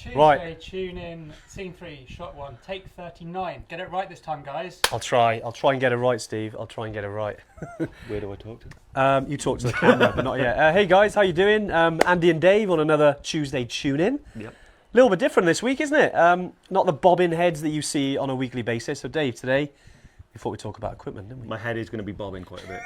Tuesday, tune in, scene 3, shot 1, take 39. Get it right this time, guys. I'll try and get it right, Steve. I'll try and get it right. Where do I talk to? You talk to the camera, but not yet. Hey guys, how you doing? Andy and Dave on another Tuesday tune in. Yep. A little bit different this week, isn't it? Not the bobbing heads that you see on a weekly basis. So Dave, today, we thought we'd talk about equipment, didn't we? My head is going to be bobbing quite a bit.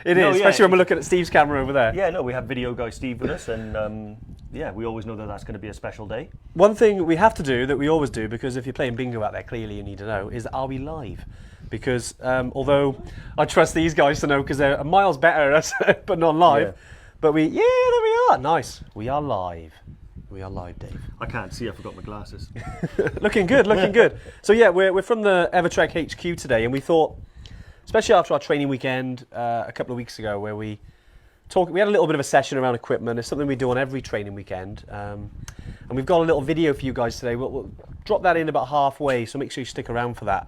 It is, especially when we're looking at Steve's camera over there. Yeah, no, we have video guy Steve with us, and yeah, we always know that that's going to be a special day. One thing we have to do that we always do, because if you're playing bingo out there, clearly you need to know, is are we live? Because although I trust these guys to know because they're miles better at us, but not live. Yeah. But there we are. Nice. We are live. We are live, Dave. I can't see, I forgot my glasses. Looking good, looking good. So yeah, we're from the Evertrek HQ today, and we thought, especially after our training weekend a couple of weeks ago, where we had a little bit of a session around equipment. It's something we do on every training weekend, and we've got a little video for you guys today. We'll drop that in about halfway, so make sure you stick around for that.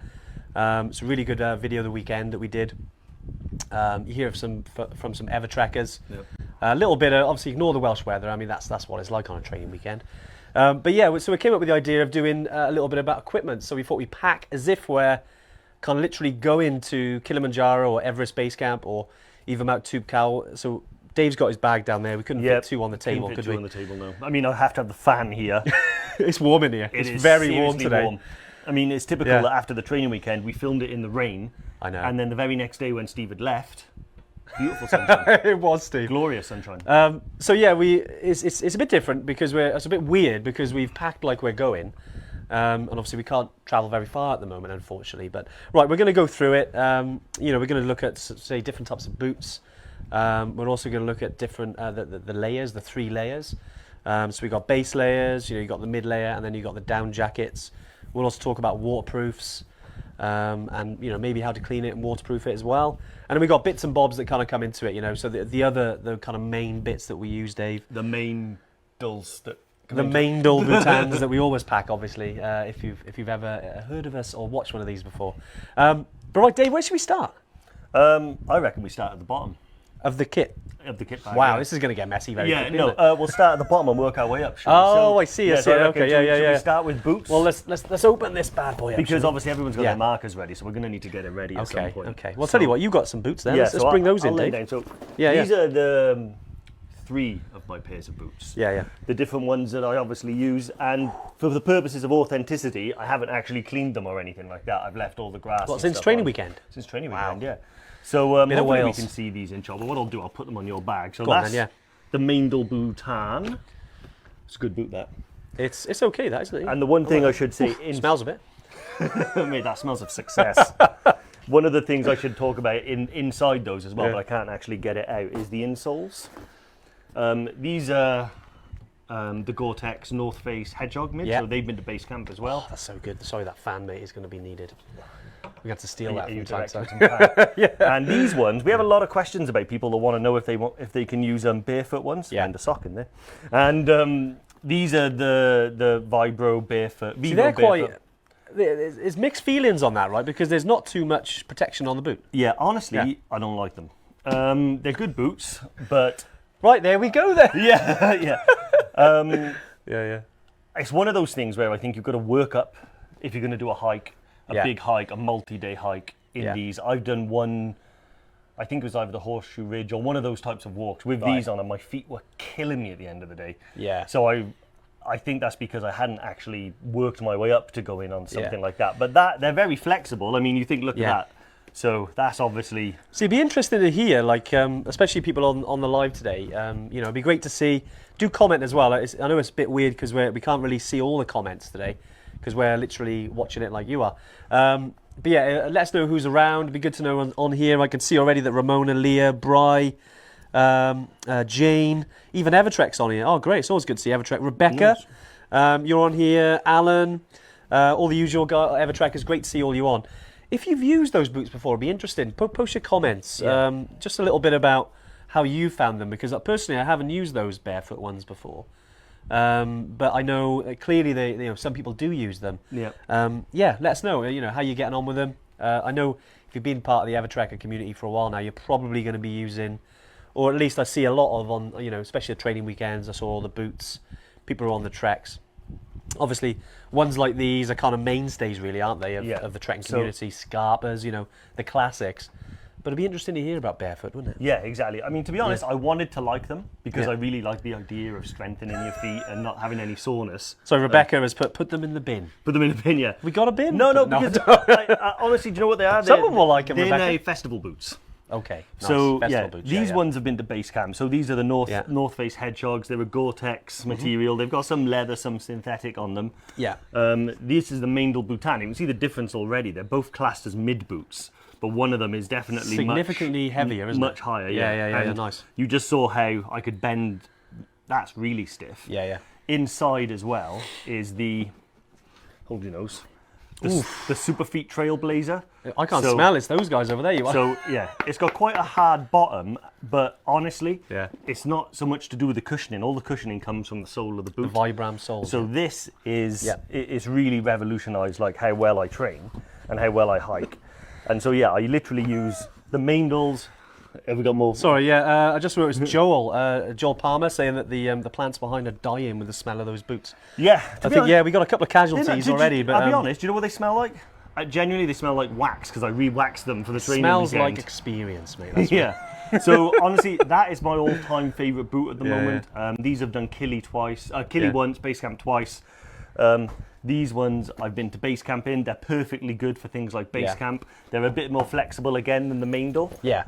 It's a really good video of the weekend that we did. You hear from some Evertrekkers. Yep. A little bit of, obviously ignore the Welsh weather. I mean that's what it's like on a training weekend. But yeah, so we came up with the idea of doing a little bit about equipment. So we thought we'd pack as if we're kind of literally going to Kilimanjaro or Everest Base Camp or even Mount Toubkal. So Dave's got his bag down there. We couldn't fit two on the table, could we? On the table, no. I mean, I have to have the fan here. It's warm in here. It's very warm today. Warm. I mean, it's typical that after the training weekend, we filmed it in the rain. I know. And then the very next day when Steve had left, beautiful sunshine. It was, Steve. Glorious sunshine. So yeah, it's a bit different because it's a bit weird because we've packed like we're going. And obviously we can't travel very far at the moment, unfortunately. But right, we're going to go through it. We're going to look at, say, different types of boots. We're also going to look at different the layers, the 3 layers. So we got base layers. You got the mid layer, and then you got the down jackets. We'll also talk about waterproofs, and maybe how to clean it and waterproof it as well. And then we got bits and bobs that kind of come into it. So the kind of main bits that we use, Dave. The main dulls that. The main dull Montans that we always pack, obviously, if you've ever heard of us or watched one of these before. But right, Dave, where should we start? I reckon we start at the bottom. Of the kit? Of the kit bag. Wow, this is going to get messy very quickly. We'll start at the bottom and work our way up. I see. Okay, Should we start with boots? Well, let's open this bad boy up. Because obviously everyone's got their markers ready, so we're going to need to get it ready at some point. Okay. Well, tell you what, you've got some boots there. Let's bring those in, Dave. So these are the 3 of my pairs of boots. Yeah. The different ones that I obviously use, and for the purposes of authenticity, I haven't actually cleaned them or anything like that. I've left all the grass. What, since training weekend? Since training weekend, yeah. So hopefully we can see these in shot. But what I'll do, I'll put them on your bag. So that's the Maindel Bhutan. It's a good boot, that. It's okay, that, isn't it? And the one thing I should say, smells a bit. Mate, that smells of success. One of the things I should talk about inside those as well, but I can't actually get it out, is the insoles. These are the Gore-Tex North Face Hedgehog mids, so they've been to base camp as well. Oh, that's so good. Sorry, that fan, mate, is going to be needed. We have to steal that from time to time. And these ones, we have a lot of questions about people that want to know if they can use barefoot ones. And a sock in there. And these are the Vibro barefoot. See, they're quite. There's mixed feelings on that, right? Because there's not too much protection on the boot. Yeah, honestly, I don't like them. They're good boots, but. Right, there we go then. Yeah. Yeah. It's one of those things where I think you've got to work up if you're going to do a hike, big hike, a multi-day hike in these. I've done one, I think it was either the Horseshoe Ridge or one of those types of walks with these on, and my feet were killing me at the end of the day. Yeah. So I think that's because I hadn't actually worked my way up to go in on something like that. But they're very flexible. I mean, you think, look at that. So that's obviously. So it'd be interesting to hear, like, especially people on the live today. It'd be great to see. Do comment as well. I know it's a bit weird because we can't really see all the comments today because we're literally watching it like you are. But yeah, let us know who's around. It'd be good to know on here. I can see already that Ramona, Leah, Bry, Jane, even Evertrek's on here. Oh, great! It's always good to see Evertrek. Rebecca, you're on here. Alan, all the usual Evertrekkers. Great to see all you on. If you've used those boots before, it'd be interesting. Post your comments. Just a little bit about how you found them, because personally I haven't used those barefoot ones before. But I know clearly some people do use them. Yeah. Let us know. How you're getting on with them. I know if you've been part of the Evertrekker community for a while now, you're probably going to be using, or at least I see a lot of on, especially the training weekends. I saw all the boots. People are on the treks. obviously, ones like these are kind of mainstays, really, aren't they, of the trekking community? Scarpas, the classics. But it'd be interesting to hear about barefoot, wouldn't it? Yeah, exactly. I mean, to be honest, I wanted to like them because I really like the idea of strengthening your feet and not having any soreness. So Rebecca has put them in the bin. Put them in the bin, yeah. We got a bin? No, because honestly, do you know what they are? Someone will like them, They're Rebecca. festival boots. Okay, nice. So Festival boots, these ones have been to base camp. So these are the North Face Hedgehogs. They're a Gore-Tex material. They've got some leather, some synthetic on them. Yeah. This is the Maindel Bhutan. You can see the difference already. They're both classed as mid boots, but one of them is definitely significantly heavier, isn't it? Much higher. Yeah, nice. You just saw how I could bend. That's really stiff. Yeah. Inside as well is the, hold your nose, the Superfeet Trailblazer. I can't smell it. It's those guys over there. You are. So yeah, it's got quite a hard bottom, but honestly, it's not so much to do with the cushioning. All the cushioning comes from the sole of the boot. The Vibram sole. So this is it's really revolutionised like how well I train and how well I hike. And so I literally use the Maindels. Have we got more? Sorry, I just noticed Joel Palmer saying that the plants behind are dying with the smell of those boots. Yeah, I think we got a couple of casualties already. But I'll be honest, do you know what they smell like? Genuinely, they smell like wax because I re-waxed them for the training smells weekend. like experience, mate. That's So honestly, that is my all-time favourite boot at the moment. These have done Killy twice, Killy once, base camp twice. These ones I've been to base camp in. They're perfectly good for things like base camp. They're a bit more flexible again than the Maindel. Yeah.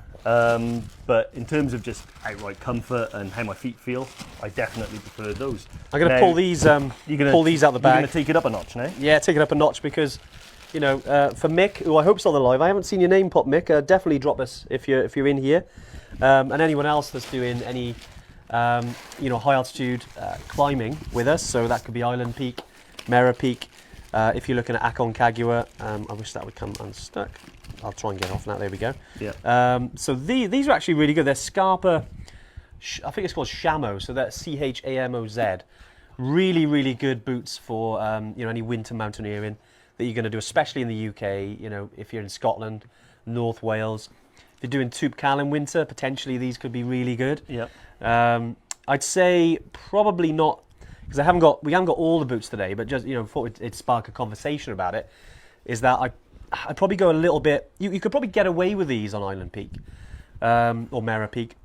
But in terms of just outright comfort and how my feet feel, I definitely prefer those. I'm going to pull these. Pull these out the bag. You're going to take it up a notch now. Yeah, take it up a notch because, for Mick, who I hope's on the live. I haven't seen your name pop, Mick. Definitely drop us if you're in here, and anyone else that's doing any, high altitude climbing with us. So that could be Island Peak, Mera Peak. If you're looking at Aconcagua, I wish that would come unstuck. I'll try and get off now. There we go. Yeah. So these are actually really good. They're Scarpa. I think it's called Shamo. So that's CHAMOZ. Really, really good boots for any winter mountaineering that you're going to do, especially in the UK. If you're in Scotland, North Wales. If you're doing Tŵp Cal in winter, potentially these could be really good. Yeah. I'd say probably not. Because we haven't got all the boots today, but just thought it'd spark a conversation about it. Is that I'd probably go a little bit. You could probably get away with these on Island Peak or Mera Peak,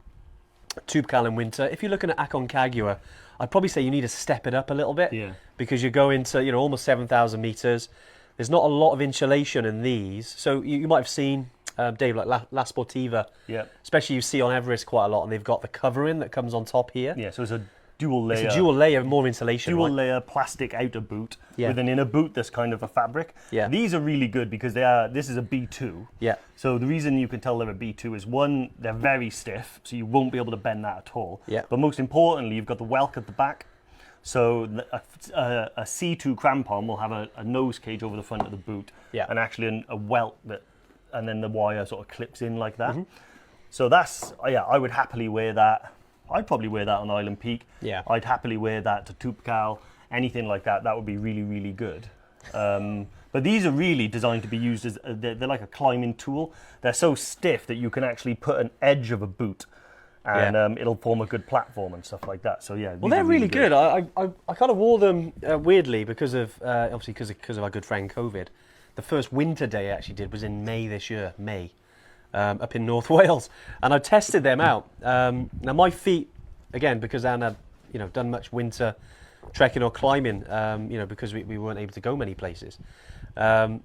Tŵp Cal in winter. If you're looking at Aconcagua, I'd probably say you need to step it up a little bit. Yeah. Because you're going to almost 7,000 meters. There's not a lot of insulation in these, so you might have seen Dave like La Sportiva. Yeah. Especially you see on Everest quite a lot, and they've got the covering that comes on top here. Yeah. So it's a dual layer. It's a dual layer, more insulation. Dual layer plastic outer boot with an inner boot that's kind of a fabric. Yeah. These are really good because this is a B2. Yeah. So the reason you can tell they're a B2 is one, they're very stiff, so you won't be able to bend that at all. Yeah. But most importantly, you've got the welt at the back. So a C2 crampon will have a nose cage over the front of the boot, and actually a welt and then the wire sort of clips in like that. Mm-hmm. So that's I would happily wear that. I'd probably wear that on Island Peak. Yeah. I'd happily wear that to Tŵp Cal, anything like that. That would be really, really good. But these are really designed to be used as, they're like a climbing tool. They're so stiff that you can actually put an edge of a boot and it'll form a good platform and stuff like that. So yeah. Well, they're really good. I kind of wore them weirdly because of, obviously because of our good friend COVID. The first winter day I actually did was in May this year, up in North Wales, and I tested them out. Now my feet, again, because I hadn't had, done much winter trekking or climbing, because we weren't able to go many places. My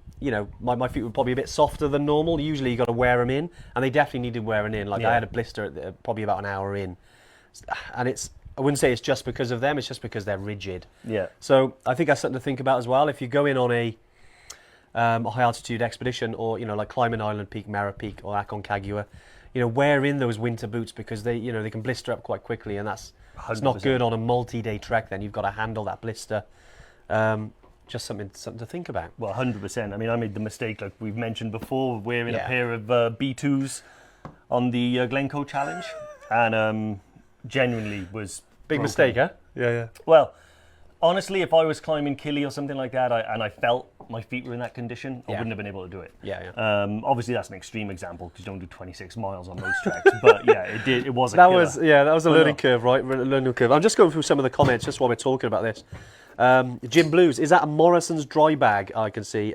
feet were probably a bit softer than normal. Usually you got to wear them in, and they definitely needed wearing in. I had a blister at probably about an hour in, and I wouldn't say it's just because of them. It's just because they're rigid. Yeah. So I think that's something to think about as well. If you go in on a high altitude expedition, or like climbing Island Peak, Mera Peak, or Aconcagua, wear in those winter boots because they can blister up quite quickly, and it's not good on a multi-day trek. Then you've got to handle that blister. Just something to think about. Well, 100%. I mean, I made the mistake, like we've mentioned before, wearing a pair of B2s on the Glencoe Challenge, and genuinely was big broken. Mistake, huh? Yeah. Well, honestly, if I was climbing Killy or something like that, and I felt my feet were in that condition, I wouldn't have been able to do it. Yeah. Obviously, that's an extreme example because you don't do 26 miles on those treks. But yeah, it was a that killer. was a learning curve, right? Learning curve. I'm just going through some of the comments just while we're talking about this. Jim Blues, is that a Morrison's dry bag? I can see.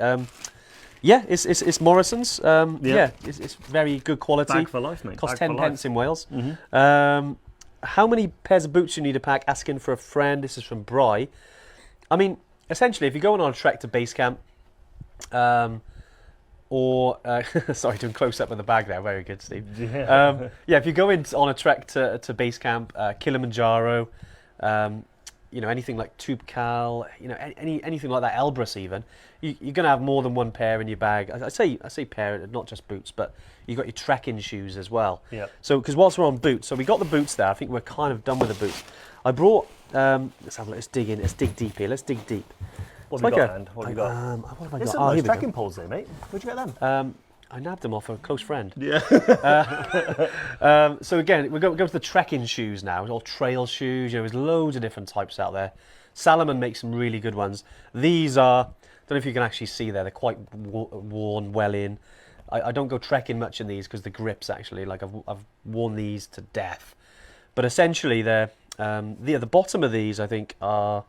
Yeah, it's Morrison's. It's very good quality. Bag for life, mate. Costs Bag 10 for pence life. in Wales. How many pairs of boots you need to pack? Asking for a friend. This is from Bry. I mean, essentially, if you're going on a trek to base camp, sorry, doing close up of the bag there. Very good, Steve. Yeah. If you go on a trek to base camp, Kilimanjaro, anything like Toubkal, anything like that, Elbrus even, you're going to have more than one pair in your bag. I say pair, not just boots, but you've got your trekking shoes as well. Yeah. So, because whilst we're on boots, so we got the boots there. I think we're kind of done with the boots. I brought. Let's dig in. Let's dig deep here. Let's dig deep. What have you got, hand? What have you got? What have I There's got? some Here nice we go. trekking poles there, mate. Where'd you get them? I nabbed them off a close friend. Yeah. So again, we're going to the trekking shoes now, or trail shoes. There's loads of different types out there. Salomon makes some really good ones. These are, don't know if you can actually see there, they're quite worn well in. I don't go trekking much in these because the grips actually, like I've worn these to death. But essentially they're, the bottom of these I think are,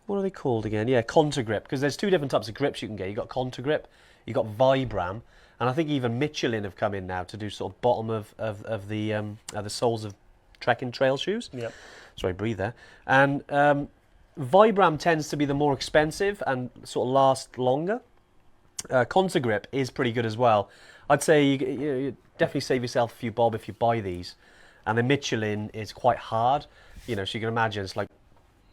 what are they called again? Yeah, Contour grip, because there's two different types of grips you can get. You've got Contour grip, you've got Vibram, and I think even Michelin have come in now to do sort of bottom of the soles of trekking trail shoes. Yep. Sorry, breathe there. And Vibram tends to be the more expensive and sort of last longer. Contour grip is pretty good as well. I'd say you definitely save yourself a few bob if you buy these. And the Michelin is quite hard. So you can imagine it's like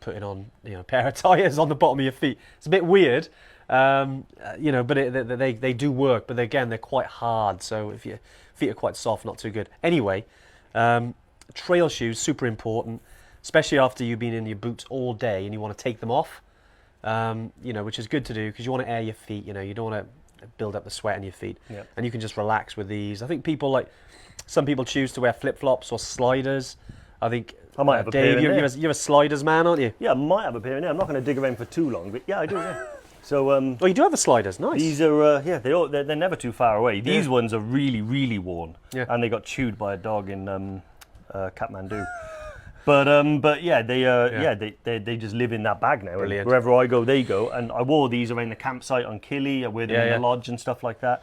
putting on a pair of tyres on the bottom of your feet. It's a bit weird, but they do work. But again, they're quite hard. So if your feet are quite soft, not too good. Anyway, trail shoes, super important, especially after you've been in your boots all day and you want to take them off, which is good to do because you want to air your feet. You don't want to build up the sweat in your feet. Yep. And you can just relax with these. I think some people choose to wear flip-flops or sliders. I think, I might have a Dave, pair in there. you're a sliders man, aren't you? Yeah, I might have a pair in there. I'm not going to dig around for too long, but yeah, I do. Yeah. So Oh, you do have the sliders, nice. these are they're never too far away. These ones are really, really worn, Yeah. and they got chewed by a dog in Kathmandu. But yeah, they just live in that bag now. Brilliant. Wherever I go, they go. And I wore these around the campsite on Killy. I wear them in the lodge and stuff like that.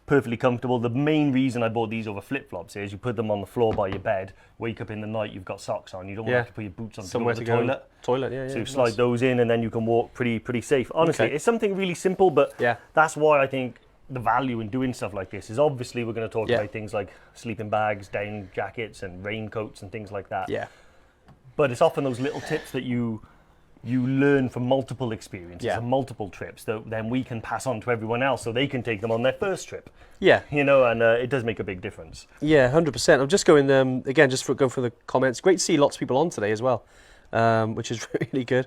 Perfectly comfortable. The main reason I bought these over flip-flops is you put them on the floor by your bed, wake up in the night, you've got socks on. You don't want to have to put your boots on somewhere to to go to the go. toilet. Yeah. So you slide those in and then you can walk pretty safe. Honestly, it's something really simple, but that's why I think the value in doing stuff like this is obviously we're going to talk about things like sleeping bags, down jackets and raincoats and things like that. Yeah. But it's often those little tips that you learn from multiple experiences and multiple trips that then we can pass on to everyone else so they can take them on their first trip. Yeah. And it does make a big difference. Yeah, 100%. I'm just going, again, just going for the comments. Great to see lots of people on today as well, which is really good.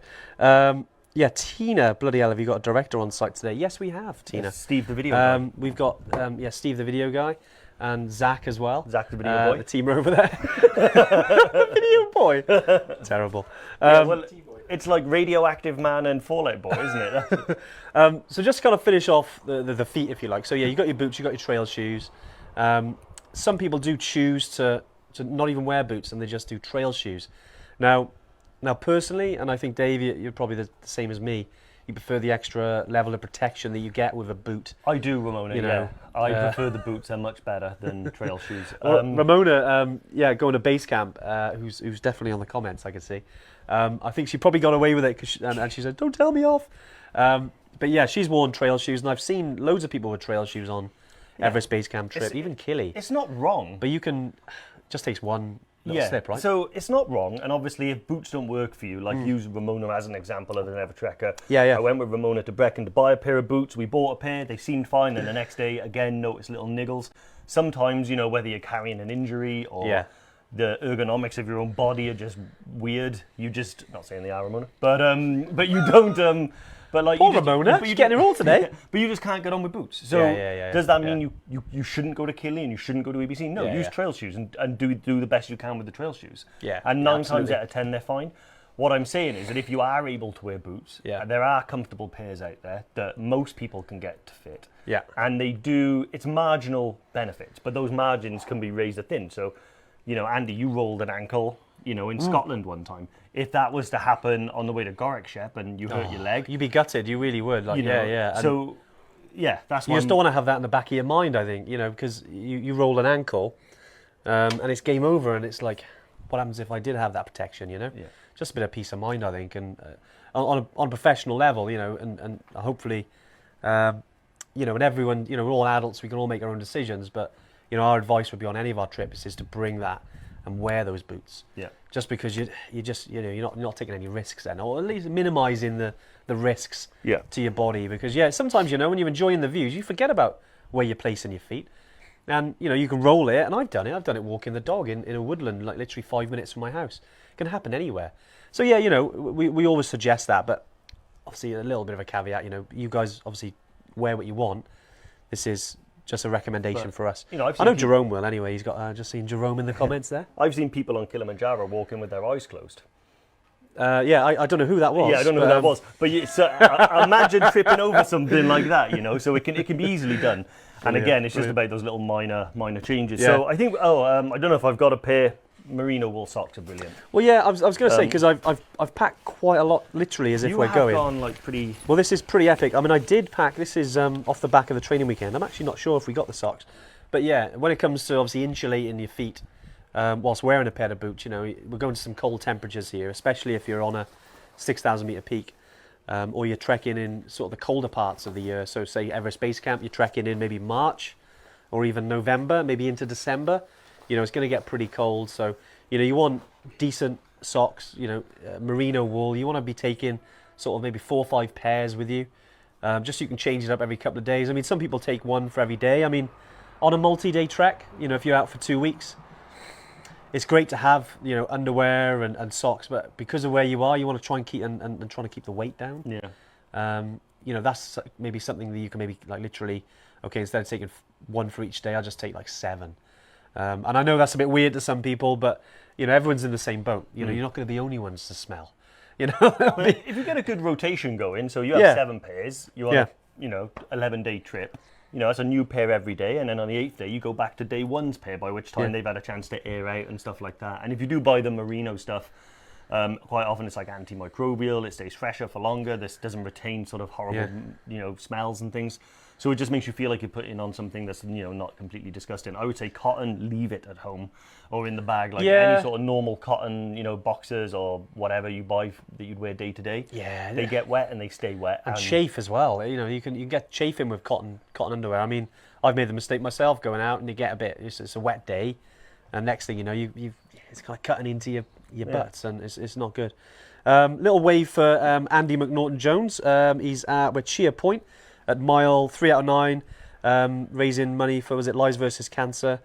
Tina, bloody hell, have you got a director on site today? Yes, we have, Tina. Yes, Steve, the video guy. We've got, Steve, the video guy, and Zach as well. Zach, the video boy. The team are over there. Video boy. Terrible. It's like Radioactive Man and Fallout Boy, isn't it? So just kind of finish off the feet, if you like. So yeah, you got your boots, you got your trail shoes. Some people do choose to not even wear boots and they just do trail shoes. Now personally, and I think Dave, you're probably the same as me. You prefer the extra level of protection that you get with a boot. I do, Ramona. Yeah. I prefer the boots; they're much better than trail shoes. Ramona, going to base camp, who's definitely on the comments, I can see. I think she probably got away with it and she said, "Don't tell me off." But yeah, she's worn trail shoes, and I've seen loads of people with trail shoes on Everest base camp trip, even Killy. It's not wrong, but you can just takes one little slip, right? So it's not wrong, and obviously if boots don't work for you, like use Ramona as an example of an Evertrekker. Yeah. I went with Ramona to Brecon to buy a pair of boots. We bought a pair, they seemed fine, and the next day again noticed little niggles. Sometimes, whether you're carrying an injury or the ergonomics of your own body are just weird. You just, not saying they are, Ramona, but you don't. But like poor Ramona, but you're getting her all today. But you just can't get on with boots. So does that mean you shouldn't go to Killy and you shouldn't go to ABC? No, use trail shoes and do the best you can with the trail shoes. Yeah, and 9 times out of 10 they're fine. What I'm saying is that if you are able to wear boots, there are comfortable pairs out there that most people can get to fit. Yeah, and it's marginal benefits, but those margins can be razor thin. So, Andy, you rolled an ankle in Scotland one time. If that was to happen on the way to Gorikshep and you hurt your leg, You'd be gutted. You really would. Like, yeah. And so, yeah, that's you why just don't want to have that in the back of your mind, I think, because you roll an ankle and it's game over, and it's like, what happens if I did have that protection, Yeah. Just a bit of peace of mind, I think, and on a professional level, and hopefully, and everyone, we're all adults, we can all make our own decisions, but, our advice would be on any of our trips is to bring that and wear those boots. Yeah. Just because you're not taking any risks then, or at least minimising the risks to your body, because sometimes when you're enjoying the views, you forget about where you're placing your feet, and you can roll it, and I've done it walking the dog in a woodland, like literally 5 minutes from my house. It can happen anywhere. So we always suggest that, but obviously a little bit of a caveat. You guys obviously wear what you want. This is just a recommendation for us. I know Jerome will anyway. He's got just seen Jerome in the comments there. I've seen people on Kilimanjaro walking with their eyes closed. I don't know who that was. Yeah, I don't know who that was. But imagine tripping over something like that, so it can be easily done. And again, it's just about those little minor changes. Yeah. So I think, I don't know if I've got a pair. Merino wool socks are brilliant. Well, yeah, I was going to say, because I've packed quite a lot, literally, as if we're going. You have gone like pretty... Well, this is pretty epic. I mean, I did pack, this is off the back of the training weekend. I'm actually not sure if we got the socks. But yeah, when it comes to obviously insulating your feet whilst wearing a pair of boots, we're going to some cold temperatures here, especially if you're on a 6,000 metre peak or you're trekking in sort of the colder parts of the year. So say Everest Base Camp, you're trekking in maybe March or even November, maybe into December. It's going to get pretty cold. So, you want decent socks, merino wool. You want to be taking sort of maybe 4 or 5 pairs with you, just so you can change it up every couple of days. I mean, some people take one for every day. I mean, on a multi-day trek, if you're out for 2 weeks, it's great to have, underwear and socks. But because of where you are, you want to try and keep and trying to keep the weight down. Yeah. That's maybe something that you can maybe like literally, okay, instead of taking one for each day, I'll just take like 7. And I know that's a bit weird to some people, but everyone's in the same boat. You're not going to be the only ones to smell. But if you get a good rotation going, so you have 7 pairs, you're on a 11-day trip. That's a new pair every day, and then on the 8th day you go back to day 1's pair, by which time they've had a chance to air out and stuff like that. And if you do buy the merino stuff, quite often it's like antimicrobial. It stays fresher for longer. This doesn't retain sort of horrible smells and things. So it just makes you feel like you're putting on something that's not completely disgusting. I would say cotton, leave it at home or in the bag, like any sort of normal cotton, boxers or whatever you buy that you'd wear day to day. Yeah, they get wet and they stay wet. And chafe as well. You can get chafing with cotton underwear. I mean, I've made the mistake myself going out and you get a bit. It's a wet day, and next thing you know, it's kind of cutting into your butts, and it's not good. Little wave for Andy McNaughton-Jones. He's we're Cheer Point at mile 3 out of 9, raising money for, was it Lives versus Cancer?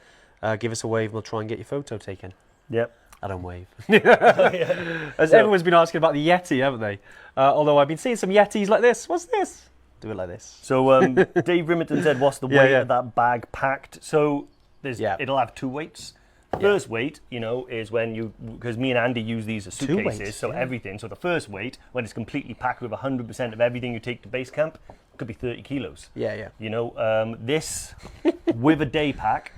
Give us a wave, we'll try and get your photo taken. Yep. I don't wave. As everyone's been asking about the Yeti, haven't they? Although I've been seeing some Yetis like this. What's this? Do it like this. So Dave Rimington said, what's the weight of that bag packed? So it'll have 2 weights. First weight, is when because me and Andy use these as suitcases, everything. So the first weight, when it's completely packed with 100% of everything you take to base camp, could be 30 kilos. Yeah. This with a day pack,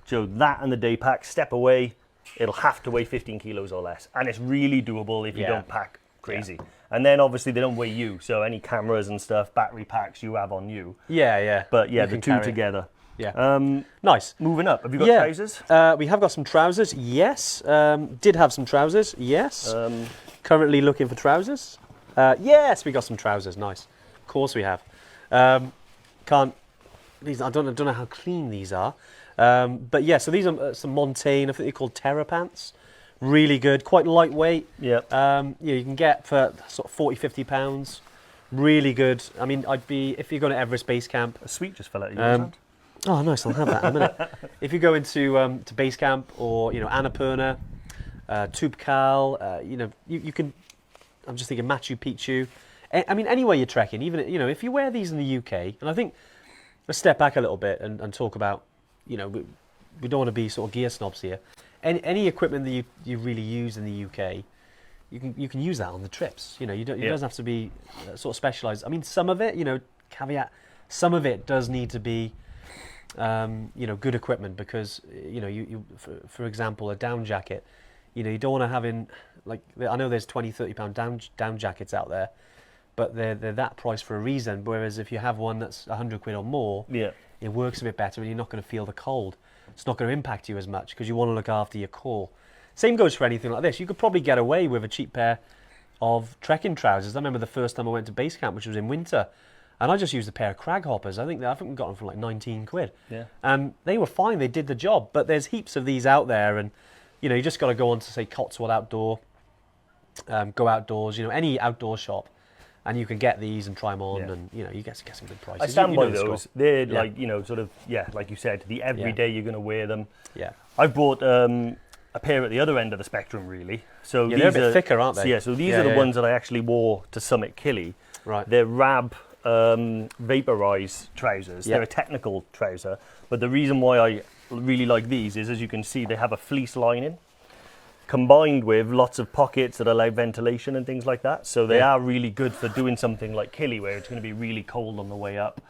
so that and the day pack, step away, it'll have to weigh 15 kilos or less. And it's really doable if you don't pack crazy. Yeah. And then obviously they don't weigh you, so any cameras and stuff, battery packs you have on you. Yeah. But the 2 together. Yeah. Nice. Moving up. Have you got trousers? We have got some trousers, yes. Did have some trousers, yes. Currently looking for trousers. Yes, we got some trousers, nice. Of course we have. I don't know how clean these are. But yeah, so these are some Montane, I think they're called Terra pants. Really good, quite lightweight. Yep. You can get for sort of 40, 50 pounds. Really good. I mean, if you're going to Everest Base Camp. A sweet just fell out of your hand. Oh, nice, I'll have that in a minute. If you go into to Base Camp or, Annapurna, Toubkal, you can, I'm just thinking Machu Picchu. I mean, anywhere you're trekking, even, if you wear these in the UK, and I think, let's step back a little bit and talk about, we don't want to be sort of gear snobs here. Any equipment that you really use in the UK, you can use that on the trips. It doesn't have to be sort of specialised. I mean, some of it, caveat, some of it does need to be, good equipment because, for example, a down jacket, You know, you don't want to having, like, I know there's 20, 30 pound down jackets out there, but they're that price for a reason. Whereas if you have one that's 100 quid or more, it works a bit better and you're not going to feel the cold. It's not going to impact you as much because you want to look after your core. Same goes for anything like this. You could probably get away with a cheap pair of trekking trousers. I remember the first time I went to base camp, which was in winter, and I just used a pair of crag hoppers. I think we got them for like 19 quid. Yeah. And they were fine. They did the job. But there's heaps of these out there, and you know, you just got to go on to say Cotswold Outdoor, Go Outdoors, you know, any outdoor shop, and you can get these and try them on, and you know, you get some good prices. I stand by the those. score. They're like, you know, sort of, like you said, the everyday you're going to wear them. Yeah. I've bought a pair at the other end of the spectrum, really. So Yeah, these they're a bit thicker, aren't they? So, yeah, so these are the ones that I actually wore to Summit Killy. Right. They're Rab Vaporize trousers. They're a technical trouser, but the reason why I really like these is, as you can see, they have a fleece lining combined with lots of pockets that allow ventilation and things like that. So they are really good for doing something like Killy, where it's going to be really cold on the way up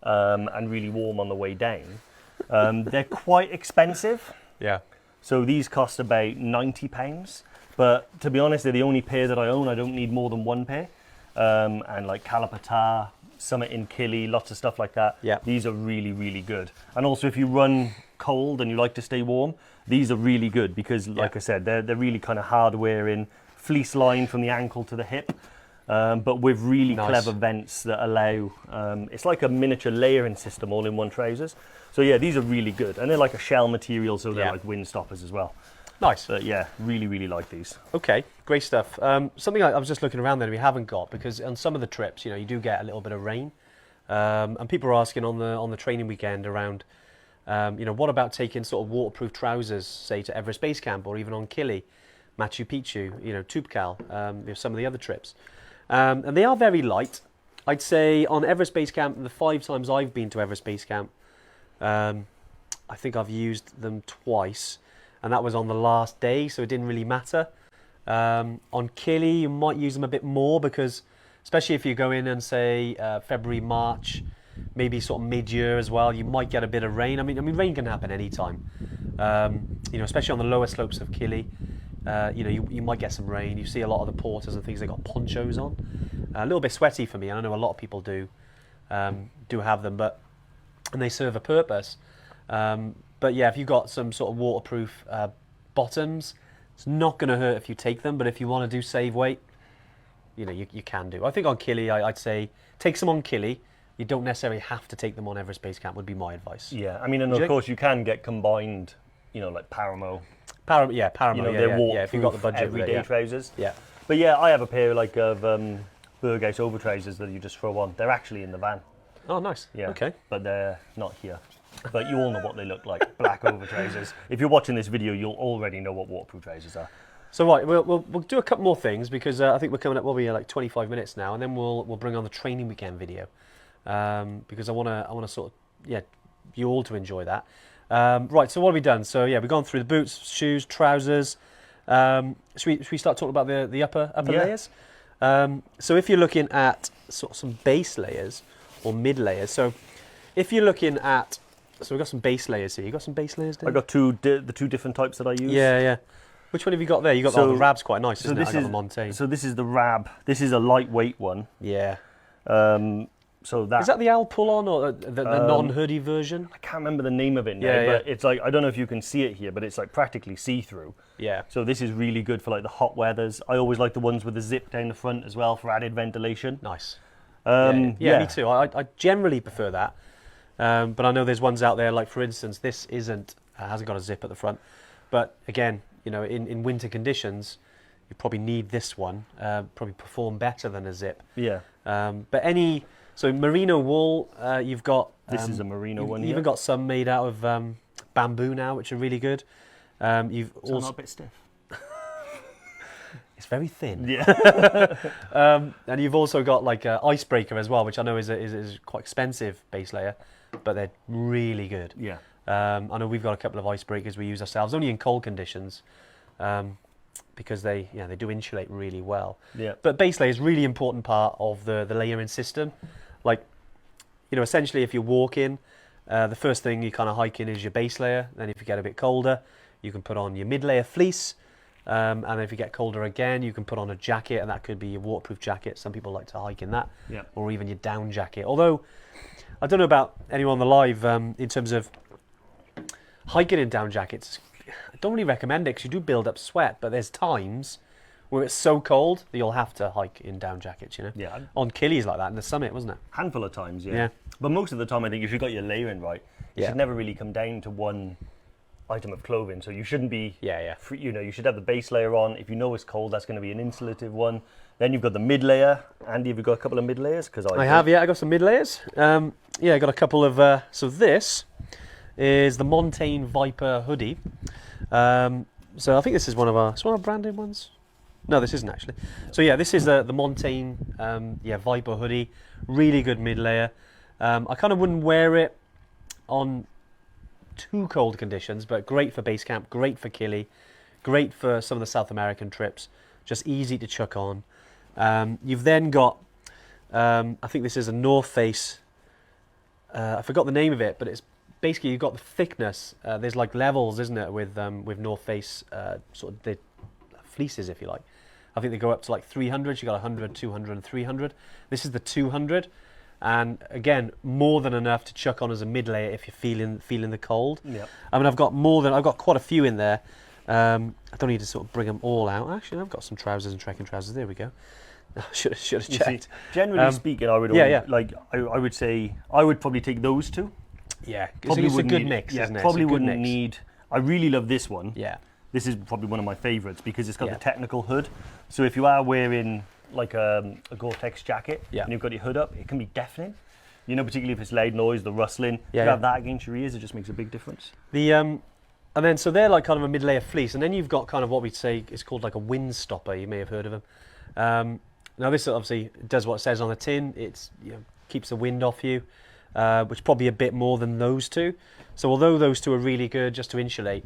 and really warm on the way down. They're quite expensive. Yeah. So these cost about £90, but to be honest, they're the only pair that I own. I don't need more than one pair. And like Calapatar, Summit in Killy, lots of stuff like that. Yeah. These are really, really good. And also if you run cold and you like to stay warm, these are really good because, like I said, they're really kind of hard wearing, fleece line from the ankle to the hip, but with really clever vents that allow, it's like a miniature layering system all in one trousers. So yeah, these are really good. And they're like a shell material, so they're like wind stoppers as well. Nice. But yeah, really, really like these. Okay, great stuff. Something I was just looking around there that we haven't got, because on some of the trips, you know, you do get a little bit of rain. And people are asking on the training weekend around, you know, what about taking sort of waterproof trousers, say to Everest Base Camp or even on Killy, Machu Picchu, you know, Toubkal, you know, some of the other trips. And they are very light. I'd say on Everest Base Camp, the 5 times I've been to Everest Base Camp, I think I've used them twice, and that was on the last day, so it didn't really matter. On Killy, you might use them a bit more because, especially if you go in and say February, March, maybe sort of mid-year as well, you might get a bit of rain. I mean, rain can happen anytime. You know, especially on the lower slopes of Killy, you know, you might get some rain. You see a lot of the porters and things, they got ponchos on. A little bit sweaty for me, and I know a lot of people do have them, and they serve a purpose. But yeah, if you've got some sort of waterproof bottoms, it's not going to hurt if you take them, but if you want to do save weight, you know, you can do. I think on Killy, I'd say take some on Killy. You don't necessarily have to take them on Everest Base Camp, would be my advice. Yeah, I mean, and of course you can get combined, you know, like Paramount. Paramount, You know, they're waterproof, if you've got the budget everyday trousers. Yeah. But yeah, I have a pair like of Berghaus over trousers that you just throw on. They're actually in the van. Oh, nice. Yeah. Okay. But they're not here. But you all know what they look like, black over trousers. If you're watching this video, you'll already know what waterproof trousers are. So right, we'll do a couple more things because I think we're coming up. We'll be like 25 minutes now, and then we'll bring on the training weekend video because I want to sort of you all to enjoy that. Right, so what have we done? So yeah, we've gone through the boots, shoes, trousers. Should we start talking about the upper layers? So if you're looking at sort of some base layers or mid layers, so if you're looking at, so we've got some base layers here. You got some base layers, Dave? I got the two different types that I use. Yeah. Which one have you got there? You got the Rab's quite nice, isn't it? I got the Montane. So this is the Rab. This is a lightweight one. Yeah. So that is that the Al pull-on or the non-hoodie version? I can't remember the name of it now, but it's like, I don't know if you can see it here, but it's like practically see-through. Yeah. So this is really good for like the hot weathers. I always like the ones with the zip down the front as well for added ventilation. Nice. Yeah, me too. I generally prefer that, but I know there's ones out there, like for instance, this hasn't got a zip at the front, but again, you know, in winter conditions, you probably need this one. Probably perform better than a zip. Yeah. So merino wool, you've got. This is a merino one. You've even got some made out of bamboo now, which are really good. You've also not a bit stiff. It's very thin. Yeah. And you've also got like an icebreaker as well, which I know is quite expensive base layer, but they're really good. Yeah. I know we've got a couple of icebreakers we use ourselves, only in cold conditions, because they do insulate really well. Yeah. But base layer is a really important part of the layering system. Like, you know, essentially if you're walking, the first thing you kind of hike in is your base layer. Then if you get a bit colder, you can put on your mid layer fleece. And if you get colder again, you can put on a jacket, and that could be your waterproof jacket. Some people like to hike in that, or even your down jacket. Although, I don't know about anyone on the live in terms of hiking in down jackets. I don't really recommend it because you do build up sweat, but there's times where it's so cold that you'll have to hike in down jackets, you know? Yeah. On Killies like that in the summit, wasn't it? Handful of times, Yeah. But most of the time, I think if you've got your layering right, you should never really come down to one item of clothing. So you shouldn't be, you know, you should have the base layer on. If you know it's cold, that's going to be an insulative one. Then you've got the mid layer. Andy, have you got a couple of mid layers? Because I have, I got some mid layers. I got a couple of, so this is the Montane Viper hoodie. So I think this is one of our branded ones. No, this isn't actually. So yeah, this is the Montane Viper hoodie. Really good mid layer. I kind of wouldn't wear it on too cold conditions, but great for base camp, great for Killy, great for some of the South American trips. Just easy to chuck on. You've then got, I think this is a North Face. I forgot the name of it, but it's basically you've got the thickness. There's like levels, isn't it, with North Face sort of the fleeces, if you like. I think they go up to like 300. You got 100, 200, and 300. This is the 200, and again, more than enough to chuck on as a mid layer if you're feeling the cold. Yeah. I mean, I've got quite a few in there. I don't need to sort of bring them all out. Actually, I've got some trousers and trekking trousers. There we go. Should have checked. See, generally speaking, I would I would say I would probably take those two. Yeah, probably it's a good mix, isn't it? Probably wouldn't need. I really love this one. Yeah. This is probably one of my favourites because it's got the technical hood. So if you are wearing like a Gore-Tex jacket and you've got your hood up, it can be deafening. You know, particularly if it's loud noise, the rustling. If you have that against your ears, it just makes a big difference. And then so they're like kind of a mid-layer fleece, and then you've got kind of what we'd say is called like a wind stopper. You may have heard of them. Now this obviously does what it says on the tin. It's keeps the wind off you, which probably a bit more than those two. So although those two are really good just to insulate,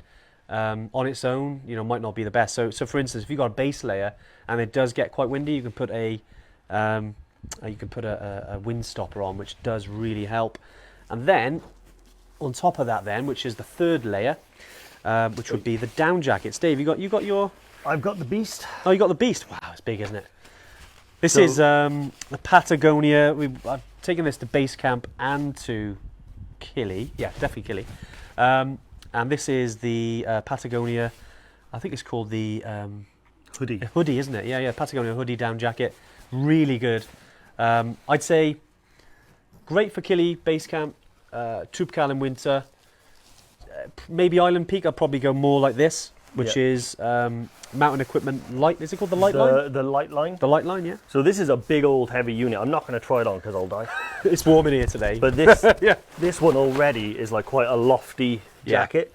on its own, might not be the best. So for instance, if you've got a base layer and it does get quite windy, you can put a wind stopper on, which does really help. And then on top of that, then, which is the third layer, which would be the down jackets. Dave, you got your? I've got the Beast. Oh, you got the Beast. Wow, it's big, isn't it? This is the Patagonia. I've taken this to base camp and to Killy. Yeah, definitely Killy. And this is the Patagonia. I think it's called the Hoodie. Hoodie, isn't it? Yeah, Patagonia hoodie down jacket. Really good. I'd say great for Killy base camp. Troopcal in winter. Maybe Island Peak. I'd probably go more like this, which is mountain equipment light. Is it called the light line? The light line. The light line, yeah. So this is a big old heavy unit. I'm not going to try it on because I'll die. It's warm in here today. But this this one already is like quite a lofty jacket.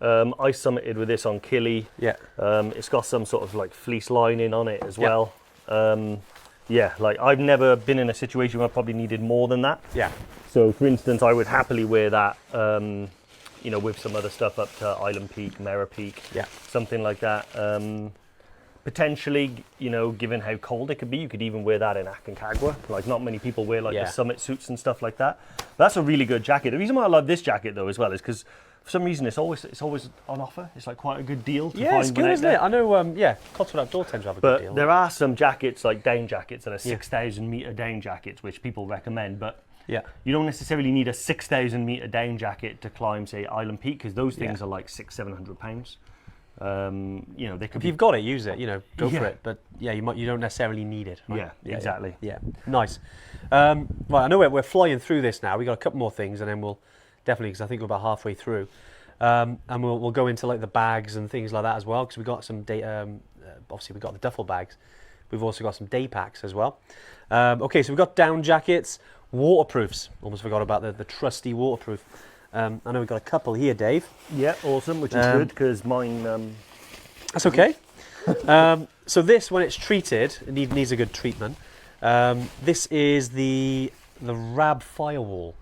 I summited with this on Killy. Yeah. It's got some sort of like fleece lining on it as well. Like I've never been in a situation where I probably needed more than that. Yeah. So for instance, I would happily wear that, with some other stuff up to Island Peak, Mera Peak, something like that. Potentially, given how cold it could be, you could even wear that in Aconcagua. Like not many people wear like the summit suits and stuff like that. But that's a really good jacket. The reason why I love this jacket though as well is because for some reason it's always on offer. It's like quite a good deal. It's good, isn't it? I know. Cotswold Outdoor tends to have a good deal. But there are some jackets like down jackets that are 6,000 meter down jackets, which people recommend. But you don't necessarily need a 6,000 meter down jacket to climb, say, Island Peak, because those things are like £600-700. They could. If you've got it, use it. Go for it. But you don't necessarily need it. Right? Yeah, exactly. Yeah. Nice. Right, I know we're flying through this now. We got a couple more things, and then we'll definitely, because I think we're about halfway through, and we'll go into like the bags and things like that as well, because we got some day. Obviously, we got the duffel bags. We've also got some day packs as well. Okay, so we've got down jackets, waterproofs. Almost forgot about the trusty waterproof. I know we've got a couple here, Dave. Yeah, awesome, which is good because mine. That's okay. So this, when it's treated, it needs a good treatment. This is the Rab Firewall.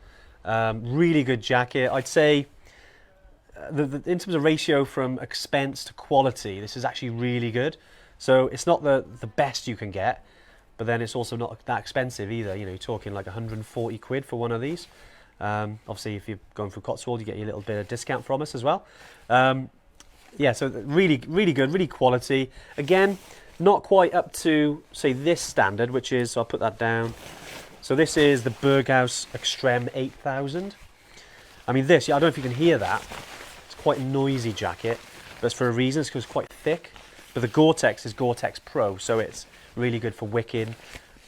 Really good jacket. I'd say in terms of ratio from expense to quality, this is actually really good. So it's not the best you can get, but then it's also not that expensive either. You're talking like 140 quid for one of these. Obviously, if you're going through Cotswold, you get a little bit of discount from us as well. Yeah, so really, really good, really quality. Again, not quite up to, say, this standard, which is, so I'll put that down. So this is the Berghaus Extreme 8000. I mean this, I don't know if you can hear that. It's quite a noisy jacket, but it's for a reason, it's because it's quite thick. But the Gore-Tex is Gore-Tex Pro, so it's really good for wicking.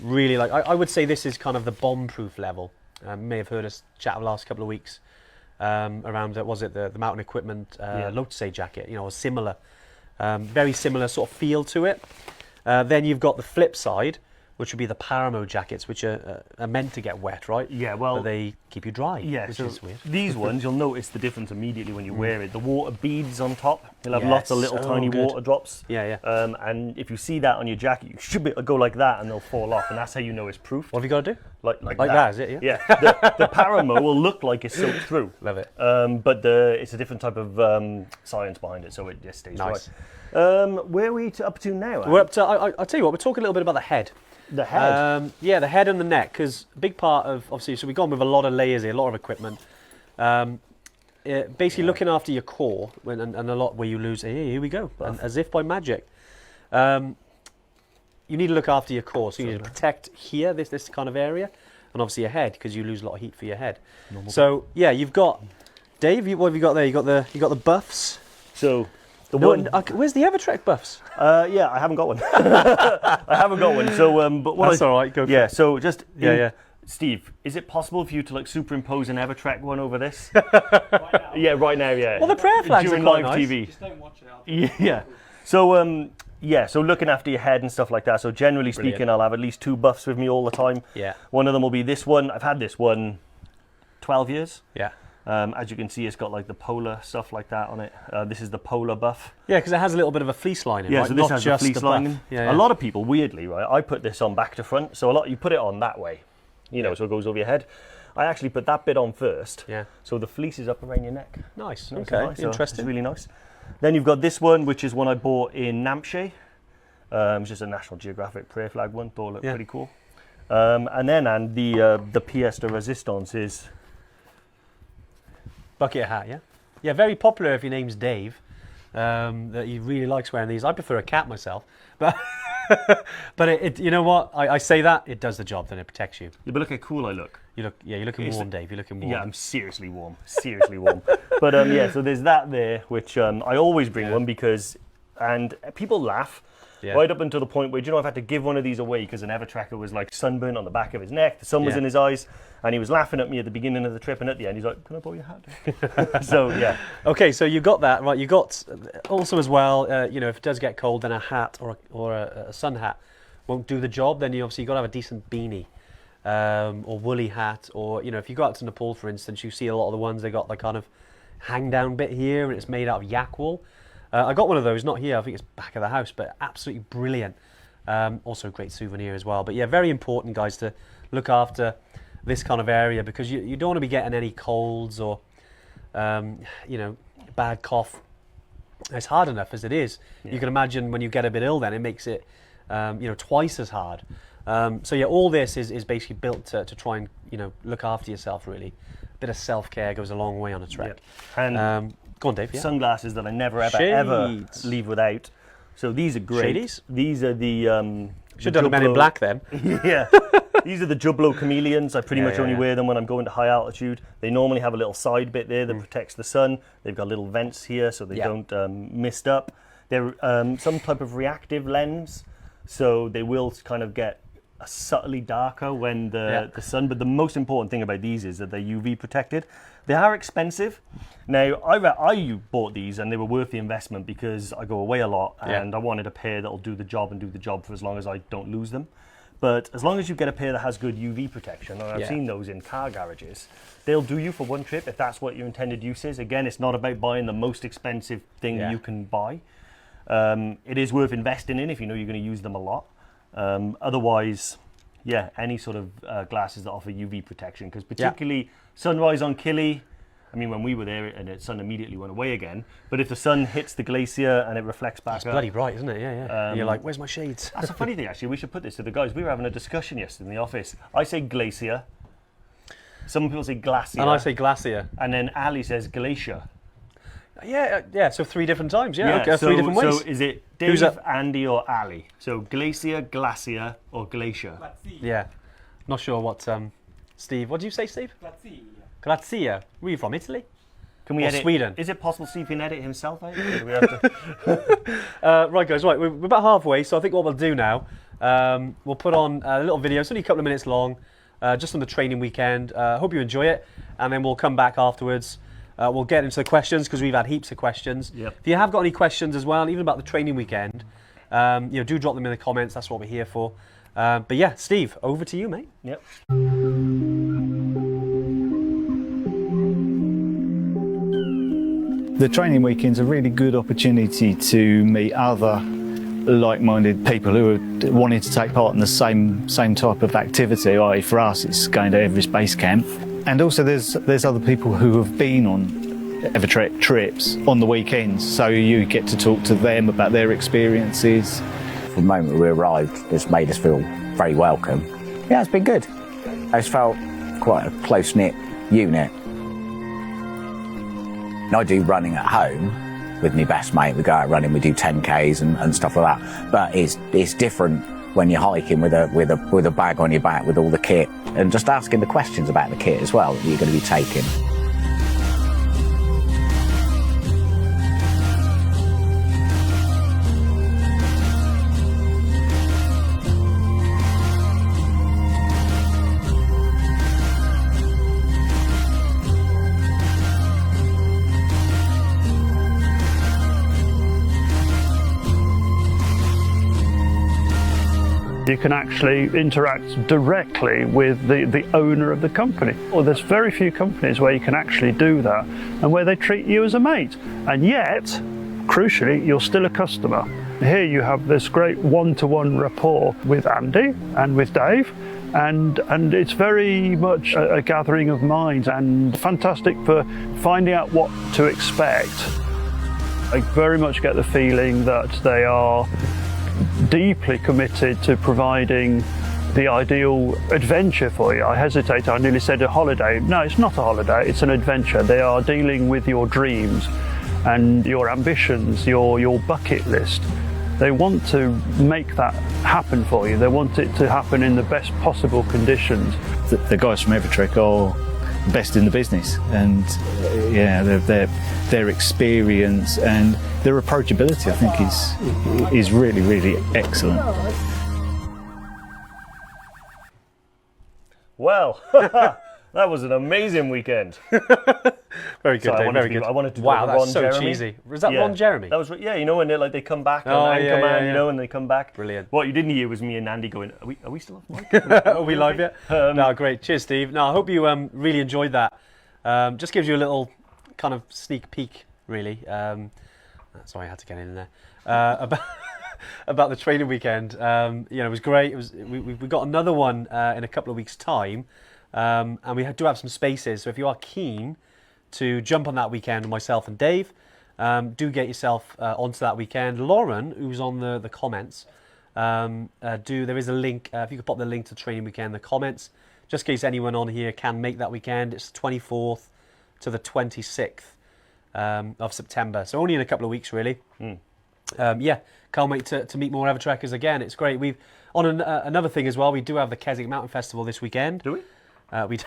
Really, like, I would say this is kind of the bomb-proof level. You may have heard us chat the last couple of weeks around, was it the Mountain Equipment Lotus jacket, you know, similar. Very similar sort of feel to it. Then you've got the flip side, which would be the Paramount Jackets, which are meant to get wet, right? Yeah, well... But they keep you dry, which so is weird. These ones, you'll notice the difference immediately when you wear it. The water beads on top, you'll have lots of little tiny water drops. Yeah, yeah. And if you see that on your jacket, you should be able to go like that and they'll fall off, and that's how you know it's proof. What have you got to do? Like that, is it? Yeah. The Paramo will look like it's soaked through. Love it. But it's a different type of science behind it, so it just stays nice. Right. Where are we up to now? We're up to, I'll tell you what, we're talking a little bit about the head. The head? Yeah, the head and the neck, because a big part of, obviously, so we've gone with a lot of layers here, a lot of equipment. Basically looking after your core, and a lot where you lose, here we go, and as if by magic. You need to look after your core, so you need to protect here, this kind of area, and obviously your head, because you lose a lot of heat for your head. So, yeah, you've got, Dave, what have you got there? You got the buffs. So... where's the Evertrek buffs? Yeah, I haven't got one. I haven't got one. So, but what that's all right. Go. Yeah. So just yeah. Steve, is it possible for you to like superimpose an Evertrek one over this? Right now. Yeah, right now. Yeah. Well, the prayer flags during are quite live nice. TV. Just don't watch it. Yeah. So so looking after your head and stuff like that. So generally speaking, I'll have at least 2 buffs with me all the time. Yeah. One of them will be this one. I've had this one 12 years. Yeah. As you can see, it's got like the polar stuff like that on it. This is the polar buff. Yeah, because it has a little bit of a fleece lining, yeah, right? so this Not has just a fleece lining. Yeah. A lot of people, weirdly, right, I put this on back to front. So you put it on that way, you know, so it goes over your head. I actually put that bit on first. Yeah. So the fleece is up around your neck. Nice. Nice, Okay. nice. So Interesting. it's really nice. Then you've got this one, which is one I bought in Nampshire. It's just a National Geographic prayer flag one. Thought it looked pretty cool. And then the pièce de résistance is... Bucket hat, yeah? Yeah, very popular if your name's Dave. That he really likes wearing these. I prefer a cap myself. But but you know what? I say that, it does the job, then it protects you. Yeah, but look how cool I look. You're looking warm, Dave. You're looking warm. Yeah, I'm seriously warm. Seriously warm. But yeah, so there's that there, which I always bring one because, and people laugh. Yeah. Right up until the point where, I've had to give one of these away because an Evertracker was like sunburned on the back of his neck, the sun was in his eyes, and he was laughing at me at the beginning of the trip, and at the end he's like, "Can I borrow your hat?" So yeah. Okay, so you got that right. You got also as well. If it does get cold, then a hat or a sun hat won't do the job. Then you obviously got to have a decent beanie or woolly hat, or if you go out to Nepal, for instance, you see a lot of the ones they got the kind of hang down bit here, and it's made out of yak wool. I got one of those, not here, I think it's back of the house, but absolutely brilliant. Also a great souvenir as well. But yeah, very important, guys, to look after this kind of area because you don't want to be getting any colds or, bad cough. It's hard enough as it is. Yeah. You can imagine when you get a bit ill then, it makes it, twice as hard. So yeah, all this is basically built to try and, look after yourself really. A bit of self-care goes a long way on a trek. Yeah. And go on, Dave. Yeah. Sunglasses that I never ever leave without. So these are great. Shadies? These are the should have done Men in Black then. Yeah. These are the Jublo Chameleons. I pretty much only wear them when I'm going to high altitude. They normally have a little side bit there that protects the sun. They've got little vents here so they don't mist up. They're some type of reactive lens, so they will kind of get subtly darker when the sun. But the most important thing about these is that they're UV protected. They are expensive. Now, I bought these and they were worth the investment because I go away a lot and I wanted a pair that'll do the job and do the job for as long as I don't lose them. But as long as you get a pair that has good UV protection, and I've seen those in car garages, they'll do you for one trip if that's what your intended use is. Again, it's not about buying the most expensive thing you can buy. It is worth investing in if you know you're going to use them a lot. Otherwise, any sort of glasses that offer UV protection, because particularly sunrise on Killy, I mean, when we were there and the sun immediately went away again, but if the sun hits the glacier and it reflects back up... It's bloody bright, isn't it? Yeah. And you're like, where's my shades? That's a funny thing, actually. We should put this to the guys. We were having a discussion yesterday in the office. I say glacier. Some people say glacier. And I say glacier. And then Ali says glacier. Yeah. So 3 different times. Yeah. Okay, 3 different ways. So is it Who's Dave, up? Andy, or Ali? So glacier, glacier, or glacier? Yeah. Not sure what. Steve, what do you say, Steve? Grazie. Grazia. Were you from Italy? Can we Or edit? Sweden? Is it possible Steve can edit himself out? Or do we have to... Right, guys. Right, we're about halfway. So I think what we'll do now, we'll put on a little video. It's only a couple of minutes long, just on the training weekend. Hope you enjoy it, and then we'll come back afterwards. We'll get into the questions because we've had heaps of questions. Yep. If you have got any questions as well, even about the training weekend, do drop them in the comments. That's what we're here for. But yeah, Steve, over to you, mate. Yep. The training weekend's a really good opportunity to meet other like-minded people who are wanting to take part in the same type of activity. I.e., for us, it's going to Everest Base Camp. And also there's other people who have been on Evertrek trips on the weekends, so you get to talk to them about their experiences. From the moment we arrived, it's made us feel very welcome. Yeah, it's been good. It's felt quite a close-knit unit. I do running at home with my best mate. We go out running, we do 10Ks and stuff like that. But it's different when you're hiking with a bag on your back with all the kit, and just asking the questions about the kit as well that you're going to be taking. You can actually interact directly with the owner of the company. Or there's very few companies where you can actually do that and where they treat you as a mate. And yet, crucially, you're still a customer. Here you have this great one-to-one rapport with Andy and with Dave. And it's very much a gathering of minds and fantastic for finding out what to expect. I very much get the feeling that they are deeply committed to providing the ideal adventure for you. I hesitate, I nearly said a holiday. No, it's not a holiday, it's an adventure. They are dealing with your dreams and your ambitions, your bucket list. They want to make that happen for you. They want it to happen in the best possible conditions. The guys from Evertrek are best in the business, and their experience and their approachability, I think, is really, really excellent. Well, that was an amazing weekend. Very good, So Dave. Very good. I wanted to Wow, go that's Ron so Jeremy. cheesy. Was that Yeah. Ron Jeremy? That was you know when they come back Oh, on yeah, Anchorman, yeah, yeah. you know, and they come back. Brilliant. What you didn't hear was me and Andy going, "Are we still off mic? Are we live yet? No, great. Cheers, Steve. No, I hope you really enjoyed that. Just gives you a little kind of sneak peek, really. Sorry, I had to get in there. About the training weekend. It was great. We got another one in a couple of weeks' time, and we do have some spaces. So if you are keen to jump on that weekend with myself and Dave, do get yourself onto that weekend. Lauren, who's on the comments, there is a link. If you could pop the link to the training weekend in the comments, just in case anyone on here can make that weekend. It's the 24th to the 26th of September, so only in a couple of weeks, really. Can't wait to meet more Evertrekkers again. It's great. We've on another thing as well. We do have the Keswick Mountain Festival this weekend. Do we? We do.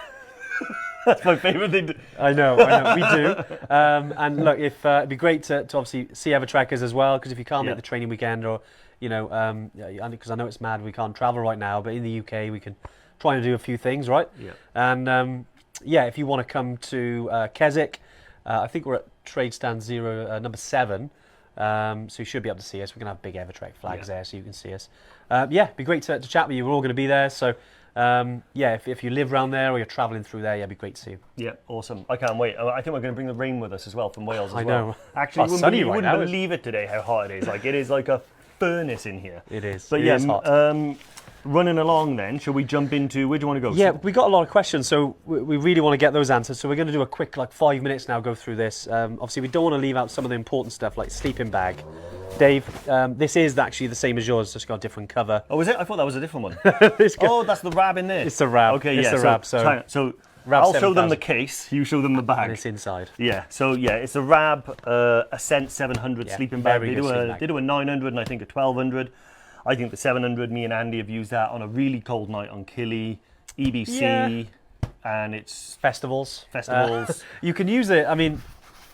That's my favourite thing. I know, we do. And look, it'd be great to obviously see Evertrekkers as well, because if you can't make the training weekend, or because I know it's mad we can't travel right now, but in the UK we can try and do a few things, right? Yeah. And if you want to come to Keswick, I think we're at Trade Stand 0, number 7. So you should be able to see us. We're going to have big Evertrek flags there, so you can see us. It'd be great to chat with you. We're all going to be there. So if you live around there or you're travelling through there, it'd be great to see you. Yeah, awesome. I can't wait. I think we're going to bring the rain with us as well from Wales as I well. know. Actually, Sunny you right wouldn't now. believe it today how hot it is. Like, it is like a furnace in here. It is. But It yeah, is hot. running along then, shall we jump into, where do you want to go? Yeah, we got a lot of questions, so we really want to get those answered. So we're going to do a quick 5 minutes now, go through this. Obviously, we don't want to leave out some of the important stuff like sleeping bag. Dave, this is actually the same as yours, just got a different cover. Oh, is it? I thought that was a different one. This Oh, that's the Rab in there. It's the Rab. Okay, It's yeah. the Rab, so- So Rab I'll show them the 7000. case. You show them the bag. And it's inside. Yeah, so yeah, it's a Rab Ascent 700 Yeah, sleeping bag. very They good do, sleeping a, bag. they do a 900 and I think a 1200. I think the 700, me and Andy have used that on a really cold night on Killy, EBC, Yeah. and it's Festivals. festivals. You can use it. I mean,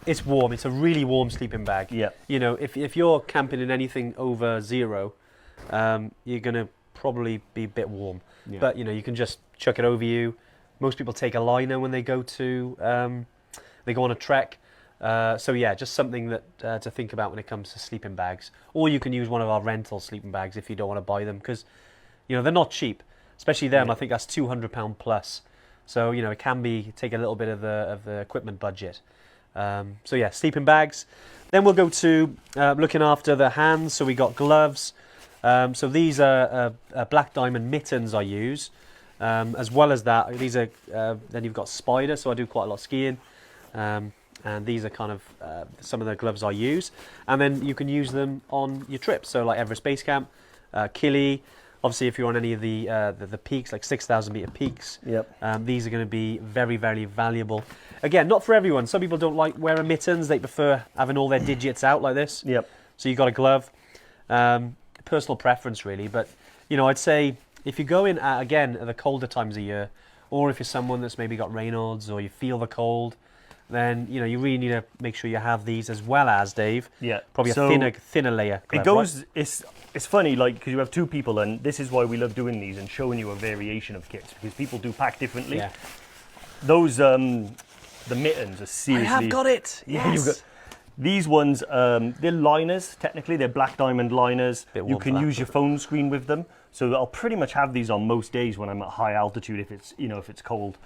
it's warm. It's a really warm sleeping bag. Yeah. You know, if you're camping in anything over 0, you're gonna probably be a bit warm. Yeah. But you know, you can just chuck it over you. Most people take a liner when they go to they go on a trek. So yeah, just something that to think about when it comes to sleeping bags. Or you can use one of our rental sleeping bags if you don't want to buy them, because you know they're not cheap. Especially them, Yeah. I think that's £200 plus. So you know it can take a little bit of the equipment budget. So yeah, sleeping bags. Then we'll go to looking after the hands. So we got gloves. So these are black diamond mittens I use. As well as that, these are then you've got spider. So I do quite a lot of skiing. And these are kind of some of the gloves I use. And then you can use them on your trips. So like Everest Base Camp, Killy. Obviously, if you're on any of the peaks, like 6,000 meter peaks, Yep. these are going to be very, very valuable. Again, not for everyone. Some people don't like wearing mittens. They prefer having all their digits out like this. Yep. So you've got a glove. Personal preference, really. But, you know, I'd say if you go in, again, at the colder times of year, or if you're someone that's maybe got Raynaud's or you feel the cold, then, you know, you really need to make sure you have these as well as, Dave, Yeah. probably So a thinner layer. It glove, goes. right? It's funny, like, because you have two people, and this is why we love doing these and showing you a variation of kits, because people do pack differently. Yeah. Those the mittens are I seriously. have got it. Yeah, you've Yes. got- These ones, they're liners. Technically, they're black diamond liners. Bit You warm can for that. use your phone screen with them. So I'll pretty much have these on most days when I'm at high altitude, if it's cold,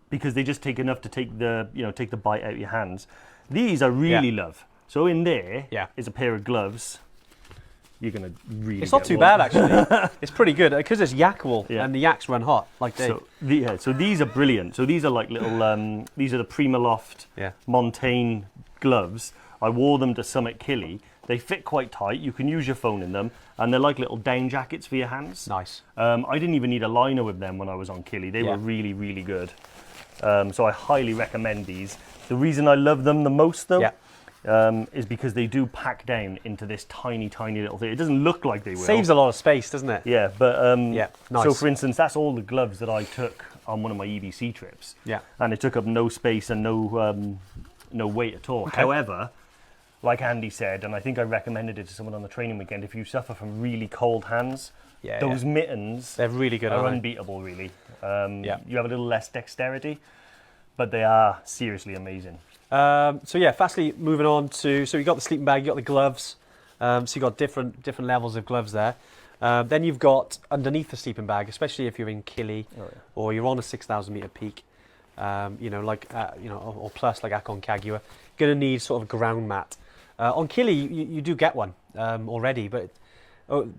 because they just take enough to take the bite out of your hands. These I really love. So in there is a pair of gloves. You're gonna really. It's not get too warm. bad, actually. It's pretty good because it's yak wool Yeah. and the yaks run hot, like Dave. So these are brilliant. So these are like little. These are the Prima Loft Yeah. Montane gloves. I wore them to Summit Killy. They fit quite tight. You can use your phone in them, and they're like little down jackets for your hands. Nice. I didn't even need a liner with them when I was on Killy. They were really, really good. So I highly recommend these. The reason I love them the most, though, is because they do pack down into this tiny, tiny little thing. It doesn't look like they will. Saves a lot of space, doesn't it? Yeah, but Yeah, nice. So for instance, that's all the gloves that I took on one of my EBC trips. Yeah. And it took up no space and no weight at all. Okay. However, like Andy said, and I think I recommended it to someone on the training weekend, if you suffer from really cold hands, those mittens They're really good, are aren't they? unbeatable, really. Yeah. You have a little less dexterity, but they are seriously amazing. So yeah, fastly moving on to, so you got the sleeping bag, you got the gloves, so you got different levels of gloves there. Then you've got underneath the sleeping bag, especially if you're in Killy or you're on a 6,000 meter peak, or plus like Aconcagua, you're going to need sort of a ground mat. On Killy, you do get one already, but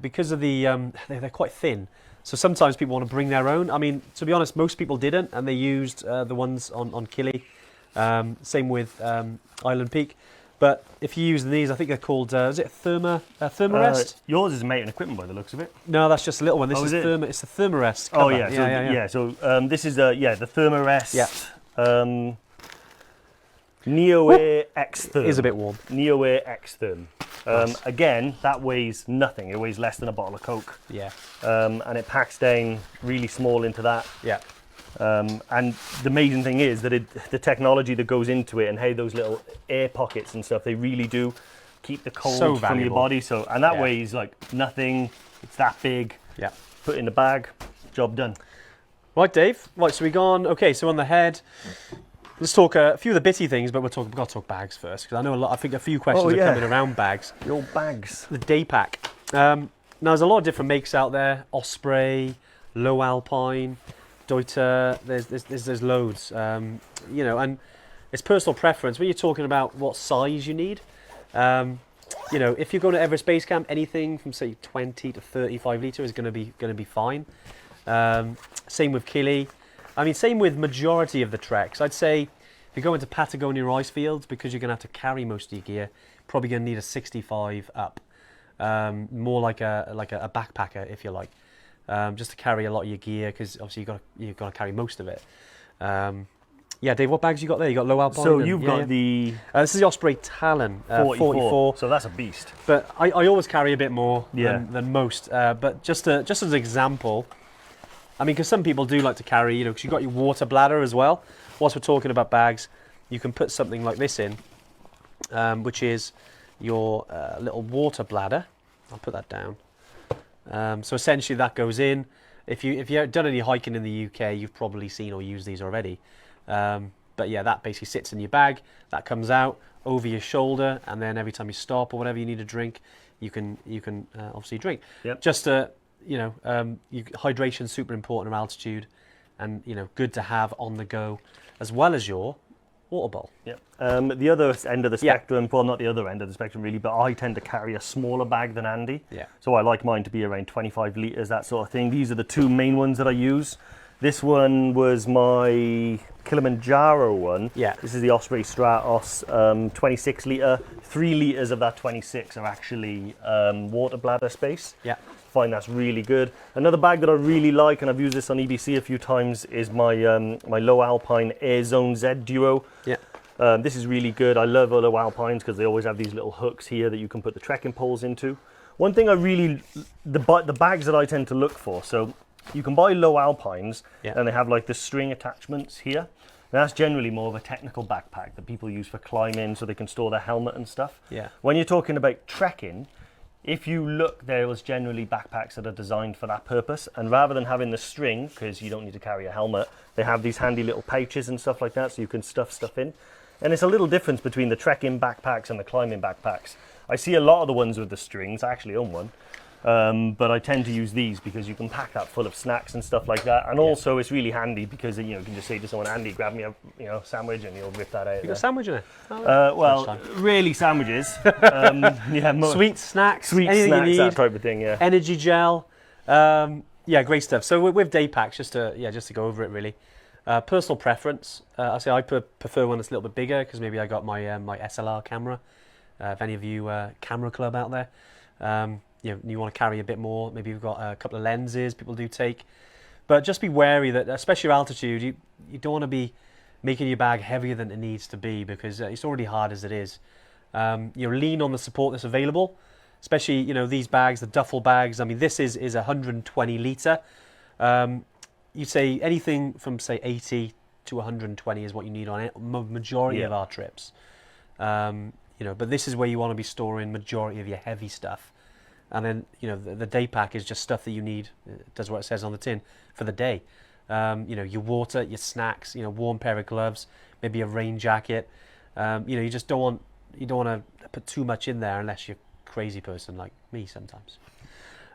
because of the they're quite thin. So sometimes people want to bring their own. I mean, to be honest, most people didn't, and they used the ones on Killy. Same with Island Peak. But if you use these, I think they're called, is it Thermarest? Yours is mate and equipment by the looks of it. No, that's just a little one. This Oh, is is it? It's the Thermarest Oh cover. yeah, So this is the Thermarest. Neo Air X Therm. It is a bit warm. Neo Air X Therm. Nice. Again, that weighs nothing. It weighs less than a bottle of Coke. Yeah. And it packs down really small into that. Yeah. And the amazing thing is that the technology that goes into it and how those little air pockets and stuff, they really do keep the cold So from your valuable. body. And that Yeah. weighs like nothing. It's that big. Yeah. Put it in the bag. Job done. Right, Dave. Right, so we've gone. Okay, so on the head, let's talk a few of the bitty things, but we've got to talk bags first because I know I think a few questions are coming around bags. Your bags. The day pack. Now there's a lot of different makes out there. Osprey, Low Alpine, Deuter. There's loads. And it's personal preference. When you're talking about what size you need, if you're going to Everest Base Camp, anything from say 20 to 35 litre is going to be fine. Same with Killy. I mean, same with majority of the treks. I'd say if you go into Patagonia ice fields, because you're going to have to carry most of your gear, probably going to need a 65 up, more like a backpacker, if you like. just to carry a lot of your gear, because obviously you've got to carry most of it. Yeah, Dave, what bags you got there? You got low alpine. So you've got the this is the Osprey Talon 44. So that's a beast. But I always carry a bit more Yeah. than most. But just as an example, I mean, because some people do like to carry, because you've got your water bladder as well. Whilst we're talking about bags, you can put something like this in, which is your little water bladder. I'll put that down. So essentially that goes in. If you've done any hiking in the UK, you've probably seen or used these already. But yeah, that basically sits in your bag. That comes out over your shoulder, and then every time you stop or whatever you need to drink, you can obviously drink. Yep. Just hydration's super important at altitude, and good to have on the go, as well as your water bowl. Yep. The other end of the spectrum, well, not the other end of the spectrum really, but I tend to carry a smaller bag than Andy. Yeah. So I like mine to be around 25 litres, that sort of thing. These are the two main ones that I use. This one was my Kilimanjaro one. Yeah. This is the Osprey Stratos 26 litre. 3 litres of that 26 are actually water bladder space. Yeah. Find that's really good. Another bag that I really like, and I've used this on EBC a few times, is my my Low Alpine Air Zone Z Duo. Yeah. This is really good. I love Low Alpines because they always have these little hooks here that you can put the trekking poles into. One thing the bags that I tend to look for, so you can buy Low Alpines, and they have like the string attachments here. And that's generally more of a technical backpack that people use for climbing, so they can store their helmet and stuff. Yeah. When you're talking about trekking, if you look, there was generally backpacks that are designed for that purpose, and rather than having the string, because you don't need to carry a helmet, they have these handy little pouches and stuff like that, so you can stuff stuff in. And it's a little difference between the trekking backpacks and the climbing backpacks. I see a lot of the ones with the strings. I actually own one. But I tend to use these because you can pack that full of snacks and stuff like that, and also it's really handy because you can just say to someone, Andy, grab me a sandwich, and you'll rip that out. You got a sandwich in it? Well, really sandwiches. Sweet snacks, sweet anything snacks, you need. that type of thing. Yeah. Energy gel, yeah, great stuff. So with day packs, just to go over it really. Personal preference. I say I prefer one that's a little bit bigger because maybe I got my my SLR camera. If any of you camera club out there. You want to carry a bit more. Maybe you've got a couple of lenses people do take, but just be wary that, especially at altitude, you don't want to be making your bag heavier than it needs to be, because it's already hard as it is. Lean on the support that's available, especially these bags, the duffel bags. I mean, this is 120 litre. You'd say anything from say 80 to 120 is what you need on it. Majority of our trips. But this is where you want to be storing majority of your heavy stuff. And then, the day pack is just stuff that you need. It does what it says on the tin for the day. Your water, your snacks, warm pair of gloves, maybe a rain jacket. You just don't want to put too much in there unless you're a crazy person like me sometimes.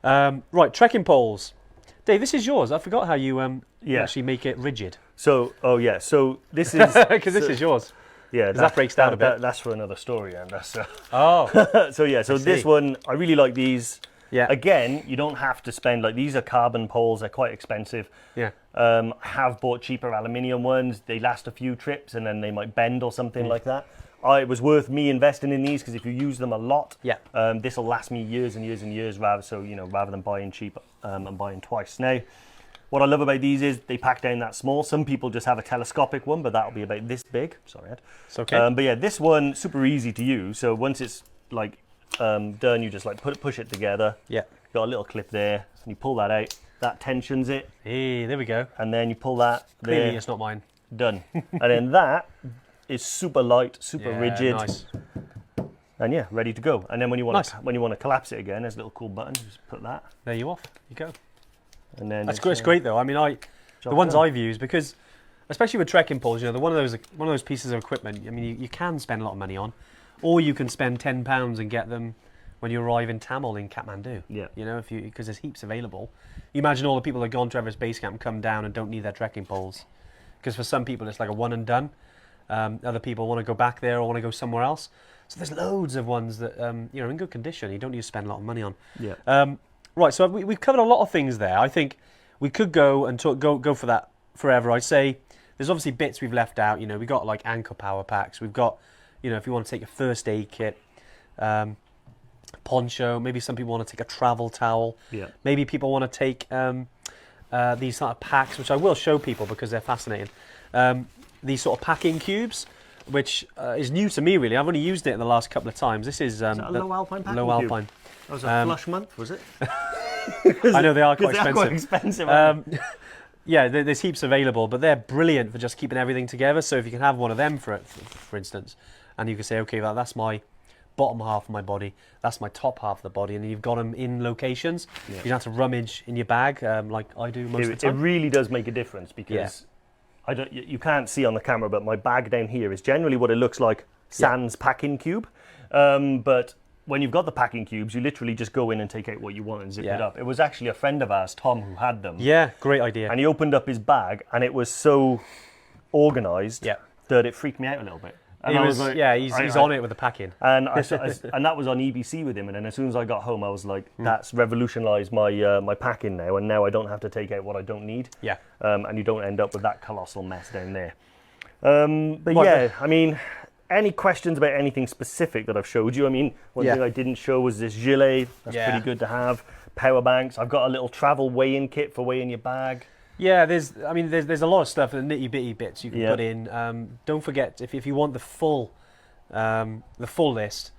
Right, trekking poles. Dave, this is yours. I forgot how you actually make it rigid. So, so this is because this is yours. Yeah, that breaks down a bit. That's for another story, and that's. So this one, I really like these. Yeah. Again, you don't have to spend these are carbon poles. They're quite expensive. Yeah. I have bought cheaper aluminium ones. They last a few trips, and then they might bend or something like that. It was worth me investing in these because if you use them a lot, this will last me years and years and years. Rather than buying cheap and buying twice. Now, what I love about these is they pack down that small. Some people just have a telescopic one, but that'll be about this big. Sorry, Ed. It's okay. But yeah, this one, super easy to use. So once it's done, you just push it together. Yeah. Got a little clip there, and you pull that out. That tensions it. Hey, there we go. And then you pull that there. Clearly it's not mine. Done. And then that is super light, super rigid. Nice. And yeah, ready to go. And then when you want to collapse it again, there's a little cool button. Just put that. There you off. You go. And then it's great though. I mean, the ones I've used, because especially with trekking poles, they're one of those pieces of equipment. I mean, you can spend a lot of money on, or you can spend £10 and get them when you arrive in Tamil in Kathmandu. Yeah. Because there's heaps available. You imagine all the people that have gone to Everest Base Camp and come down and don't need their trekking poles, because for some people it's like a one and done. Other people want to go back there or want to go somewhere else. So there's loads of ones that in good condition. You don't need to spend a lot of money on. Yeah. Right, so we've covered a lot of things there. I think we could go and go for that forever. I'd say there's obviously bits we've left out. We've got like ankle power packs. We've got, if you want to take a first aid kit, poncho. Maybe some people want to take a travel towel. Yeah. Maybe people want to take these sort of packs, which I will show people because they're fascinating. These sort of packing cubes, which is new to me really. I've only used it in the last couple of times. This is, Is that a low alpine packing low cube? alpine. That was a flush month, was it? I know they are quite expensive. Quite expensive. Aren't they? Yeah, there's heaps available, but they're brilliant for just keeping everything together. So if you can have one of them, for instance, and you can say, okay, that's my bottom half of my body, that's my top half of the body, and you've got them in locations. You don't have to rummage in your bag like I do most of the time. It really does make a difference because you can't see on the camera, but my bag down here is generally what it looks like, sans packing cube. But when you've got the packing cubes, you literally just go in and take out what you want and zip it up. It was actually a friend of ours, Tom, who had them. Yeah, great idea. And he opened up his bag, and it was so organised that it freaked me out a little bit. And I was like, he's on it with the packing. And and that was on EBC with him. And then as soon as I got home, I was like, that's revolutionised my packing now. And now I don't have to take out what I don't need. Yeah. And you don't end up with that colossal mess down there. I mean, any questions about anything specific that I've showed you? I mean, one thing I didn't show was this gilet. That's pretty good to have. Power banks. I've got a little travel weigh-in kit for weighing your bag. Yeah, there's a lot of stuff, the nitty-bitty bits you can put in. Don't forget, if you want the full list,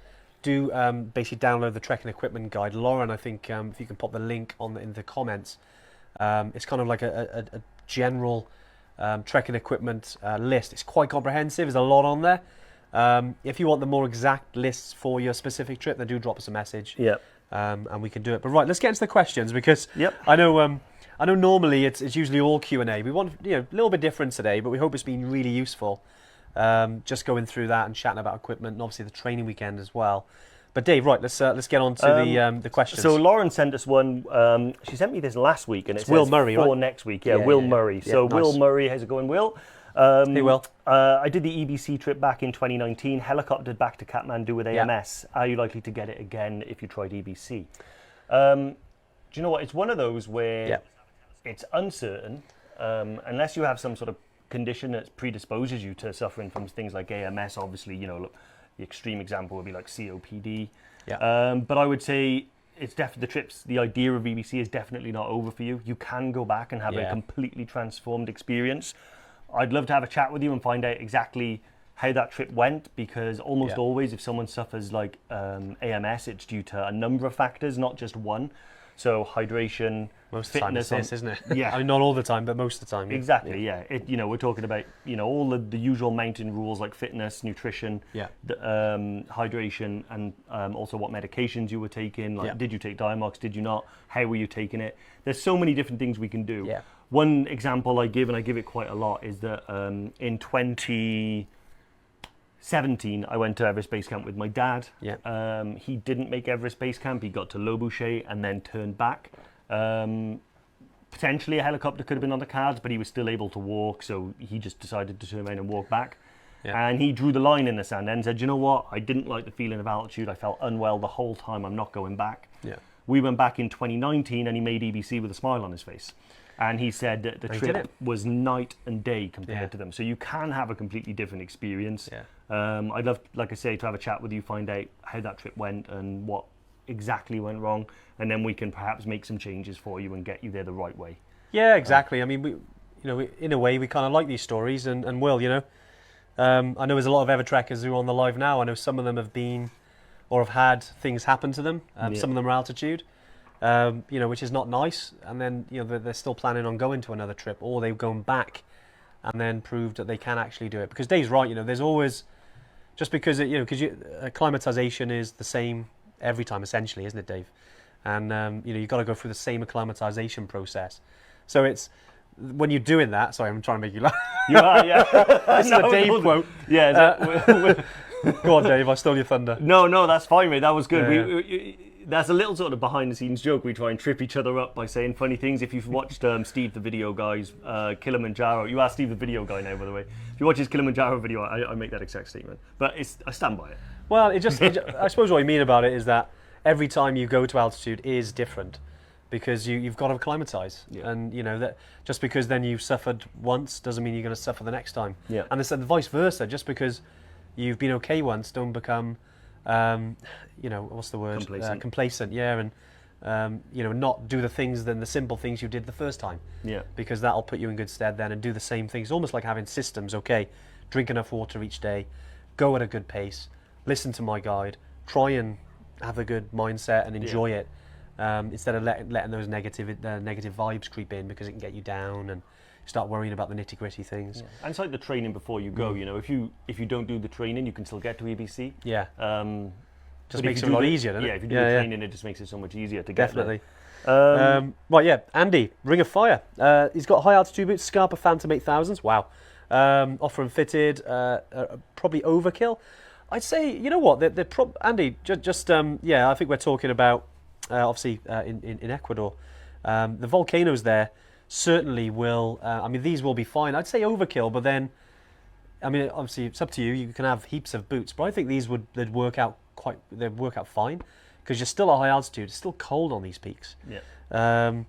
do basically download the Trekking Equipment Guide. Lauren, I think, if you can pop the link in the comments, it's kind of like a general trekking equipment list. It's quite comprehensive. There's a lot on there. If you want the more exact lists for your specific trip, then do drop us a message. And we can do it. But right, let's get into the questions because I know normally it's usually all Q&A. We want a little bit different today, but we hope it's been really useful. Just going through that and chatting about equipment, and obviously the training weekend as well. But Dave, right, let's get on to the questions. So Lauren sent us one. She sent me this last week, and it's Will Murray, for right? next week. Will Murray. So nice. Will Murray, how's it going, Will? Hey, Will. I did the EBC trip back in 2019, helicoptered back to Kathmandu with AMS. Are you likely to get it again if you tried EBC? Do you know what? It's one of those where it's uncertain, unless you have some sort of condition that predisposes you to suffering from things like AMS. Obviously, look, the extreme example would be like COPD. But I would say it's definitely the idea of EBC is definitely not over for you. You can go back and have a completely transformed experience. I'd love to have a chat with you and find out exactly how that trip went, because almost always if someone suffers like AMS, it's due to a number of factors, not just one. So hydration, most of the time it's this, isn't it? Yeah. I mean, not all the time, but most of the time. Exactly, we're talking about, all the usual mountain rules like fitness, nutrition, hydration, and also what medications you were taking. Like, did you take Diamox? Did you not? How were you taking it? There's so many different things we can do. Yeah. One example I give, and I give it quite a lot, is that in 2017, I went to Everest Base Camp with my dad. He didn't make Everest Base Camp. He got to Le Boucher and then turned back. Potentially a helicopter could have been on the cards, but he was still able to walk, so he just decided to turn around and walk back. And he drew the line in the sand and said, you know what, I didn't like the feeling of altitude. I felt unwell the whole time. I'm not going back. We went back in 2019 and he made EBC with a smile on his face. And he said that the trip was night and day compared to them. So you can have a completely different experience. I'd love, like I say, to have a chat with you, find out how that trip went and what exactly went wrong. And then we can perhaps make some changes for you and get you there the right way. Yeah, exactly. I mean, we in a way, we kind of like these stories. And Will, I know there's a lot of Evertrekkers who are on the live now. I know some of them have been or have had things happen to them. Some of them are altitude. Which is not nice, and then they're still planning on going to another trip, or they've gone back and then proved that they can actually do it. Because Dave's right, there's always, just because acclimatization is the same every time, essentially, isn't it, Dave? And you've got to go through the same acclimatization process. So it's when you're doing that. Sorry, I'm trying to make you laugh. You are, yeah. This is a Dave quote. Yeah. Go on, Dave. I stole your thunder. No, that's fine, mate. That was good. Yeah. That's a little sort of behind-the-scenes joke. We try and trip each other up by saying funny things. If you've watched Steve the Video Guy's Kilimanjaro, you are Steve the Video Guy now, by the way. If you watch his Kilimanjaro video, I make that exact statement. But I stand by it. Well, I suppose what I mean about it is that every time you go to altitude is different, because you've got to acclimatise. And that just because then you've suffered once doesn't mean you're going to suffer the next time. And it's the vice versa. Just because you've been okay once, don't become you know, what's the word? Complacent. Yeah, and you know, not do the things, the simple things you did the first time. Yeah. Because that'll put you in good stead then, and do the same things. Almost like having systems. Okay, drink enough water each day, go at a good pace, listen to my guide, try and have a good mindset and enjoy it, instead of letting those negative vibes creep in, because it can get you down and start worrying about the nitty gritty things. Yeah. And it's like the training before you go. You know, if you don't do the training, you can still get to EBC. Yeah. Just but makes it a lot easier, doesn't it? Yeah, if you do the training, it just makes it so much easier to get Definitely. there. Right, yeah, Andy, Ring of Fire. He's got high altitude boots, Scarpa Phantom 8000s. Wow. Offer and fitted, probably overkill. I'd say, you know what, Andy, yeah, I think we're talking about, obviously, in Ecuador. The volcanoes there certainly will, I mean, these will be fine. I'd say overkill, but then, I mean, obviously, it's up to you. You can have heaps of boots, but I think they'd work out fine, because you're still at high altitude. It's still cold on these peaks. Yeah.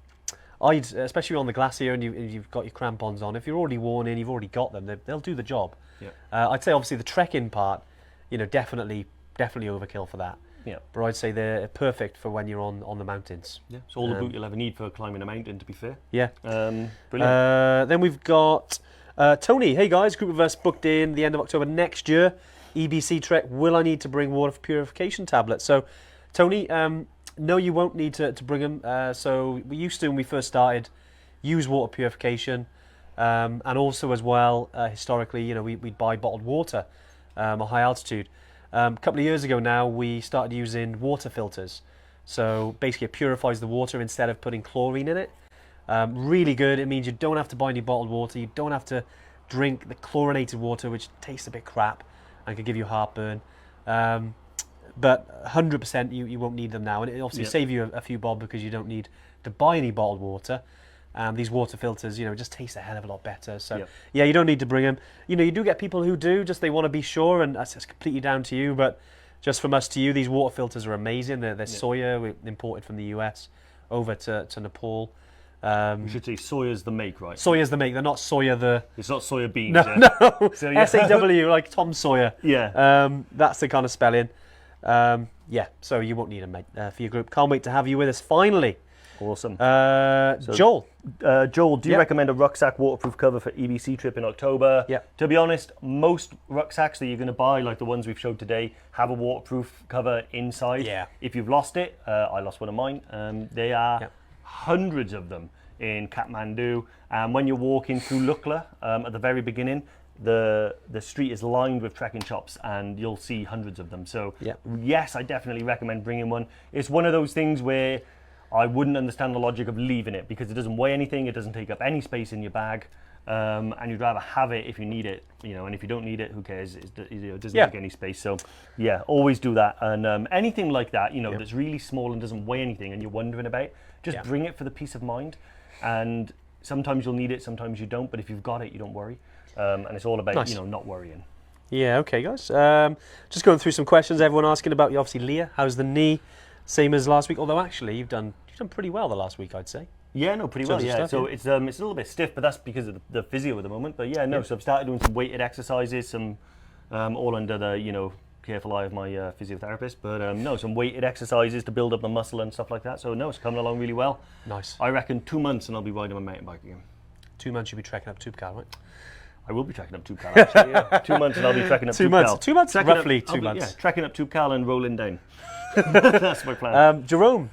Especially on the glacier, and you've got your crampons on. If you're already worn in, you've already got them. They'll do the job. Yeah. I'd say obviously the trekking part, you know, definitely overkill for that. Yeah. But I'd say they're perfect for when you're on the mountains. Yeah. It's all the boot you'll ever need for climbing a mountain, to be fair. Yeah. Brilliant. Then we've got Tony. Hey guys, group of us booked in the end of October next year. EBC trek. Will I need to bring water purification tablets? So, Tony, no, you won't need to bring them. So we used to, when we first started, use water purification, and also as well, historically, you know, we'd buy bottled water at high altitude. A couple of years ago now, we started using water filters. So basically, it purifies the water instead of putting chlorine in it. Really good. It means you don't have to buy any bottled water. You don't have to drink the chlorinated water, which tastes a bit crap and can give you heartburn. But 100% you won't need them now, and it obviously save you a few bob, because you don't need to buy any bottled water. These water filters, you know, just taste a hell of a lot better. So yeah, you don't need to bring them. You know, you do get people who do, just they want to be sure, and that's completely down to you. But just from us to you, these water filters are amazing. They're soya, imported from the US over to Nepal. We should say soya's the make, right? Soya's the make. They're not soya the. It's not soya beans. No. So, yeah. SAW, like Tom Sawyer. Yeah. That's the kind of spelling. Yeah, so you won't need them, mate, for your group. Can't wait to have you with us finally. Awesome. Joel. Joel, do you recommend a rucksack waterproof cover for EBC trip in October? Yeah. To be honest, most rucksacks that you're going to buy, like the ones we've showed today, have a waterproof cover inside. Yeah. If you've lost it, I lost one of mine. There are hundreds of them in Kathmandu. And when you're walking through Lukla at the very beginning, the street is lined with trekking shops, and you'll see hundreds of them. So yes, I definitely recommend bringing one. It's one of those things where I wouldn't understand the logic of leaving it, because it doesn't weigh anything, it doesn't take up any space in your bag, and you'd rather have it if you need it, you know. And if you don't need it, who cares? It doesn't take any space. So yeah, always do that. And anything like that, you know, that's really small and doesn't weigh anything, and you're wondering about, just bring it for the peace of mind. And sometimes you'll need it, sometimes you don't. But if you've got it, you don't worry. And it's all about you know, not worrying. Yeah, okay, guys. Just going through some questions. Everyone asking about, obviously, Leah. How's the knee? Same as last week. Although actually, you've done pretty well the last week, I'd say. Yeah, no, pretty well. Yeah, stuff, so it's a little bit stiff, but that's because of the physio at the moment. But yeah, no. So I've started doing some weighted exercises, some all under the careful eye of my physiotherapist. But no, some weighted exercises to build up the muscle and stuff like that. So no, it's coming along really well. Nice. I reckon 2 months and I'll be riding my mountain bike again. 2 months you'll be trekking up Toubkal, right? I will be trekking up Toubkal, actually, yeah. 2 months and I'll be trekking up 2 months. 2 months, trekking roughly up, 2 months. Yeah, trekking up Toubkal and rolling down. That's my plan. Jerome,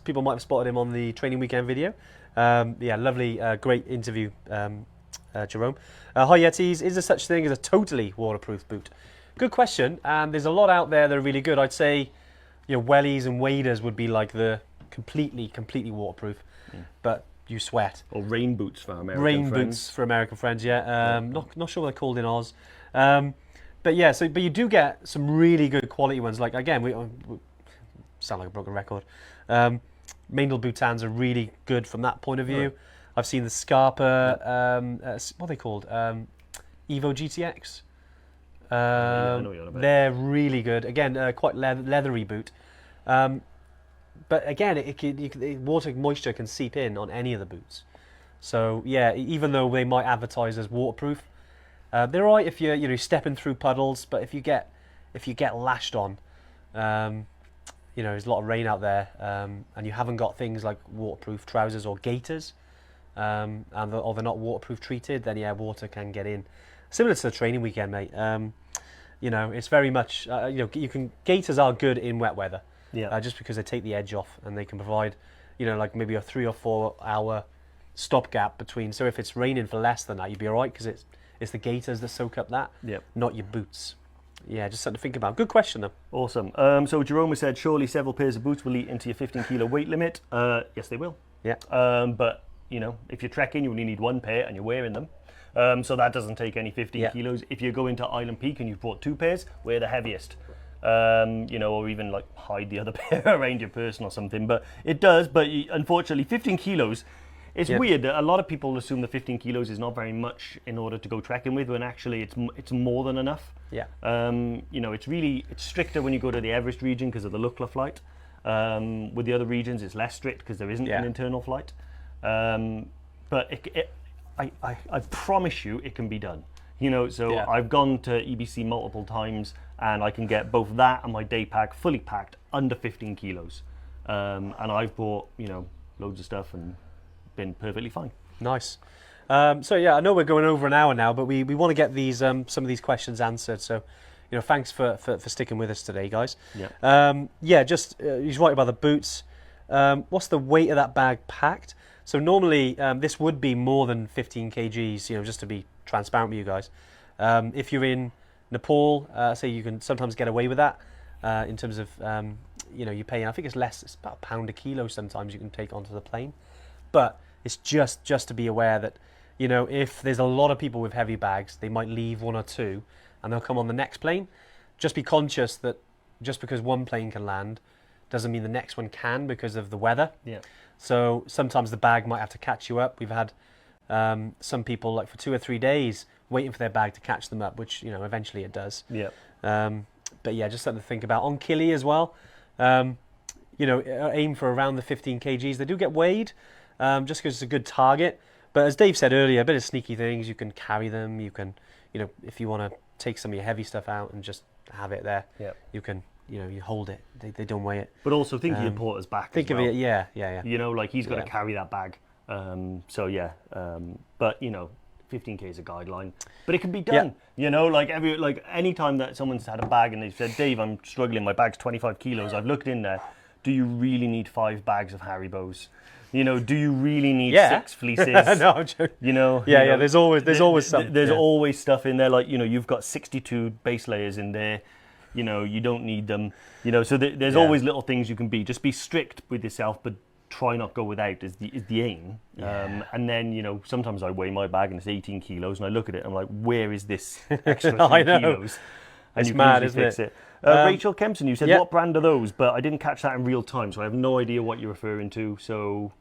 people might have spotted him on the training weekend video. Yeah, lovely, great interview, Jerome. Hi Yetis, is there such thing as a totally waterproof boot? Good question, and there's a lot out there that are really good. I'd say, wellies and waders would be like the completely waterproof, but you sweat. Or rain boots for American friends. Rain boots for American friends, yeah. Not sure what they're called in Oz. But yeah, but you do get some really good quality ones. Like, again, we sound like a broken record. Maindel Boutans are really good from that point of view. Right. I've seen the Scarpa, what are they called? Evo GTX. I know what you're on about. They're really good. Again, quite leathery boot. But again, water moisture can seep in on any of the boots. So yeah, even though they might advertise as waterproof, they're all right if you're stepping through puddles. But if you get if you get lashed on, you know, there's a lot of rain out there, and you haven't got things like waterproof trousers or gaiters, or they're not waterproof treated, then yeah, water can get in. Similar to the training weekend, mate. You know, it's very much, you know, gaiters are good in wet weather, just because they take the edge off and they can provide, you know, like maybe a 3 or 4 hour stopgap between. So if it's raining for less than that, you'd be all right, because it's the gaiters that soak up that, not your boots. Yeah, just something to think about. Good question, though. Awesome. So Jerome has said, surely several pairs of boots will eat into your 15 kilo weight limit. Yes, they will. Yeah. But, you know, if you're trekking, you only need 1 pair and you're wearing them. So that doesn't take any 15 kilos. If you go into Island Peak and you've brought 2 pairs, wear the heaviest. You know, or even like hide the other pair around your person or something. But it does, but unfortunately 15 kilos, it's weird. A lot of people assume that 15 kilos is not very much in order to go trekking with, when actually it's more than enough. Yeah. You know, it's stricter when you go to the Everest region because of the Lukla flight. With the other regions, it's less strict because there isn't an internal flight. But I promise you, it can be done. You know, so I've gone to EBC multiple times, and I can get both that and my day pack fully packed under 15 kilos. And I've bought, you know, loads of stuff and been perfectly fine. Nice. So yeah, I know we're going over an hour now, but we want to get these some of these questions answered. So, you know, thanks for sticking with us today, guys. Yeah. Just he's right about the boots. What's the weight of that bag packed? So normally this would be more than 15 kgs. You know, just to be transparent with you guys. If you're in Nepal, say you can sometimes get away with that in terms of you know, you pay. I think it's less. It's about £1 a kilo sometimes you can take onto the plane, but it's just to be aware that, you know, if there's a lot of people with heavy bags, they might leave 1 or 2 and they'll come on the next plane. Just be conscious that just because one plane can land doesn't mean the next one can, because of the weather. Yeah. So sometimes the bag might have to catch you up. We've had some people, like, for 2 or 3 days waiting for their bag to catch them up, which, you know, eventually it does. Yeah. But yeah, just something to think about. On Killy as well, you know, aim for around the 15 kgs. They do get weighed, just because it's a good target. But as Dave said earlier, a bit of sneaky things. You can carry them. You can, you know, if you want to take some of your heavy stuff out and just have it there, you can, you know, you hold it. They don't weigh it. But also think of your porter's back. Think as well. of it, yeah. You know, like, he's got to carry that bag. So yeah, but you know, 15k is a guideline, but it can be done. You know, like any time that someone's had a bag and they've said, Dave, I'm struggling, my bag's 25 kilos. I've looked in there. Do you really need 5 bags of Haribos? You know, do you really need 6 fleeces? No, I'm joking. You know, There's always something. There's always stuff in there. Like, you know, you've got 62 base layers in there. You know, you don't need them. You know, so there's always little things you can be. Just be strict with yourself, but try not go without is the aim. And then, you know, sometimes I weigh my bag and it's 18 kilos, and I look at it and I'm like, where is this extra 3 kilos? And it's you mad, can isn't fix it? Rachel Kempson, you said, what brand are those? But I didn't catch that in real time, so I have no idea what you're referring to. So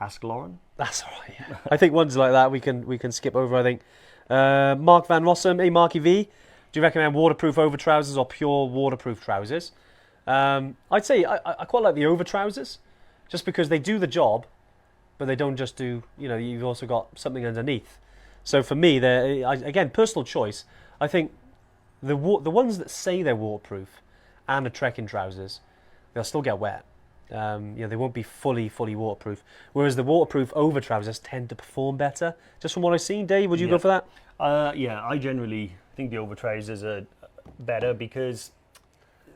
ask Lauren. That's all right. Yeah. I think ones like that we can skip over. I think Mark Van Rossum, hey Marky V, do you recommend waterproof over trousers or pure waterproof trousers? I'd say I quite like the over trousers, just because they do the job, but they don't just do. You know, you've also got something underneath. So for me, again, personal choice. I think the ones that say they're waterproof and are trekking trousers, they'll still get wet. You know, they won't be fully waterproof. Whereas the waterproof over trousers tend to perform better. Just from what I've seen, Dave, would you go for that? Yeah, I generally think the over trousers are better, because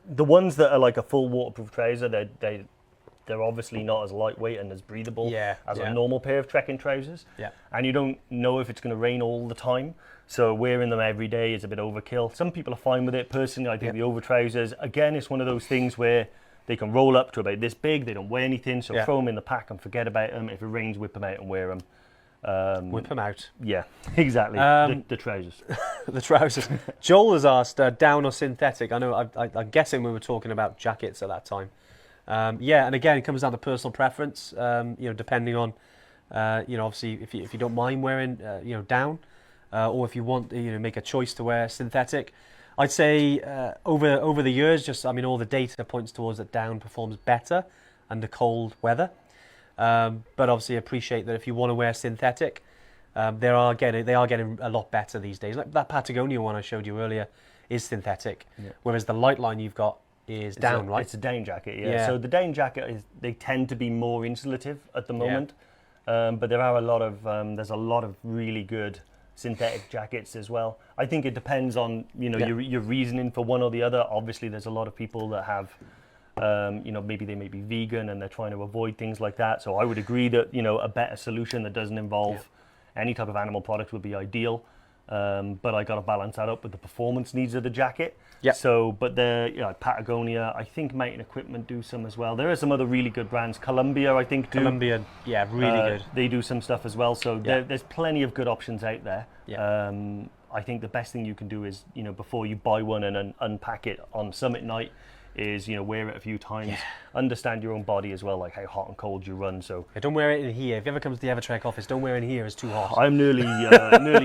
the ones that are like a full waterproof trouser, they're obviously not as lightweight and as breathable as a normal pair of trekking trousers. Yeah. And you don't know if it's going to rain all the time. So wearing them every day is a bit overkill. Some people are fine with it. Personally, I think the over trousers, again, it's one of those things where they can roll up to about this big. They don't weigh anything. So throw them in the pack and forget about them. If it rains, whip them out and wear them. Whip them out. Yeah, exactly. The trousers. The trousers. Joel has asked, down or synthetic? I know, I'm guessing we were talking about jackets at that time. Yeah, and again, it comes down to personal preference. You know, depending on, you know, obviously, if you don't mind wearing, you know, down, or if you want, you know, make a choice to wear synthetic, I'd say over the years, just, I mean, all the data points towards that down performs better under cold weather. But obviously, appreciate that if you want to wear synthetic, they are getting a lot better these days. Like that Patagonia one I showed you earlier, is synthetic, whereas the light line you've got is down, right? It's a down jacket, yeah. So the down jacket they tend to be more insulative at the moment, but there are a lot of there's a lot of really good synthetic jackets as well. I think it depends on your reasoning for one or the other. Obviously, there's a lot of people that have maybe they may be vegan and they're trying to avoid things like that. So I would agree that a better solution that doesn't involve any type of animal product would be ideal. But I got to balance that up with the performance needs of the jacket. Yeah. So, but Patagonia, I think Mountain Equipment do some as well. There are some other really good brands. Columbia, I think, do. Columbia, really good. They do some stuff as well. So there's plenty of good options out there. Yeah. I think the best thing you can do is, before you buy one and unpack it on summit night, is wear it a few times, understand your own body as well, like how hot and cold you run. So don't wear it in here. If you ever come to the Evertrek office, don't wear it in here. It's too hot. I'm nearly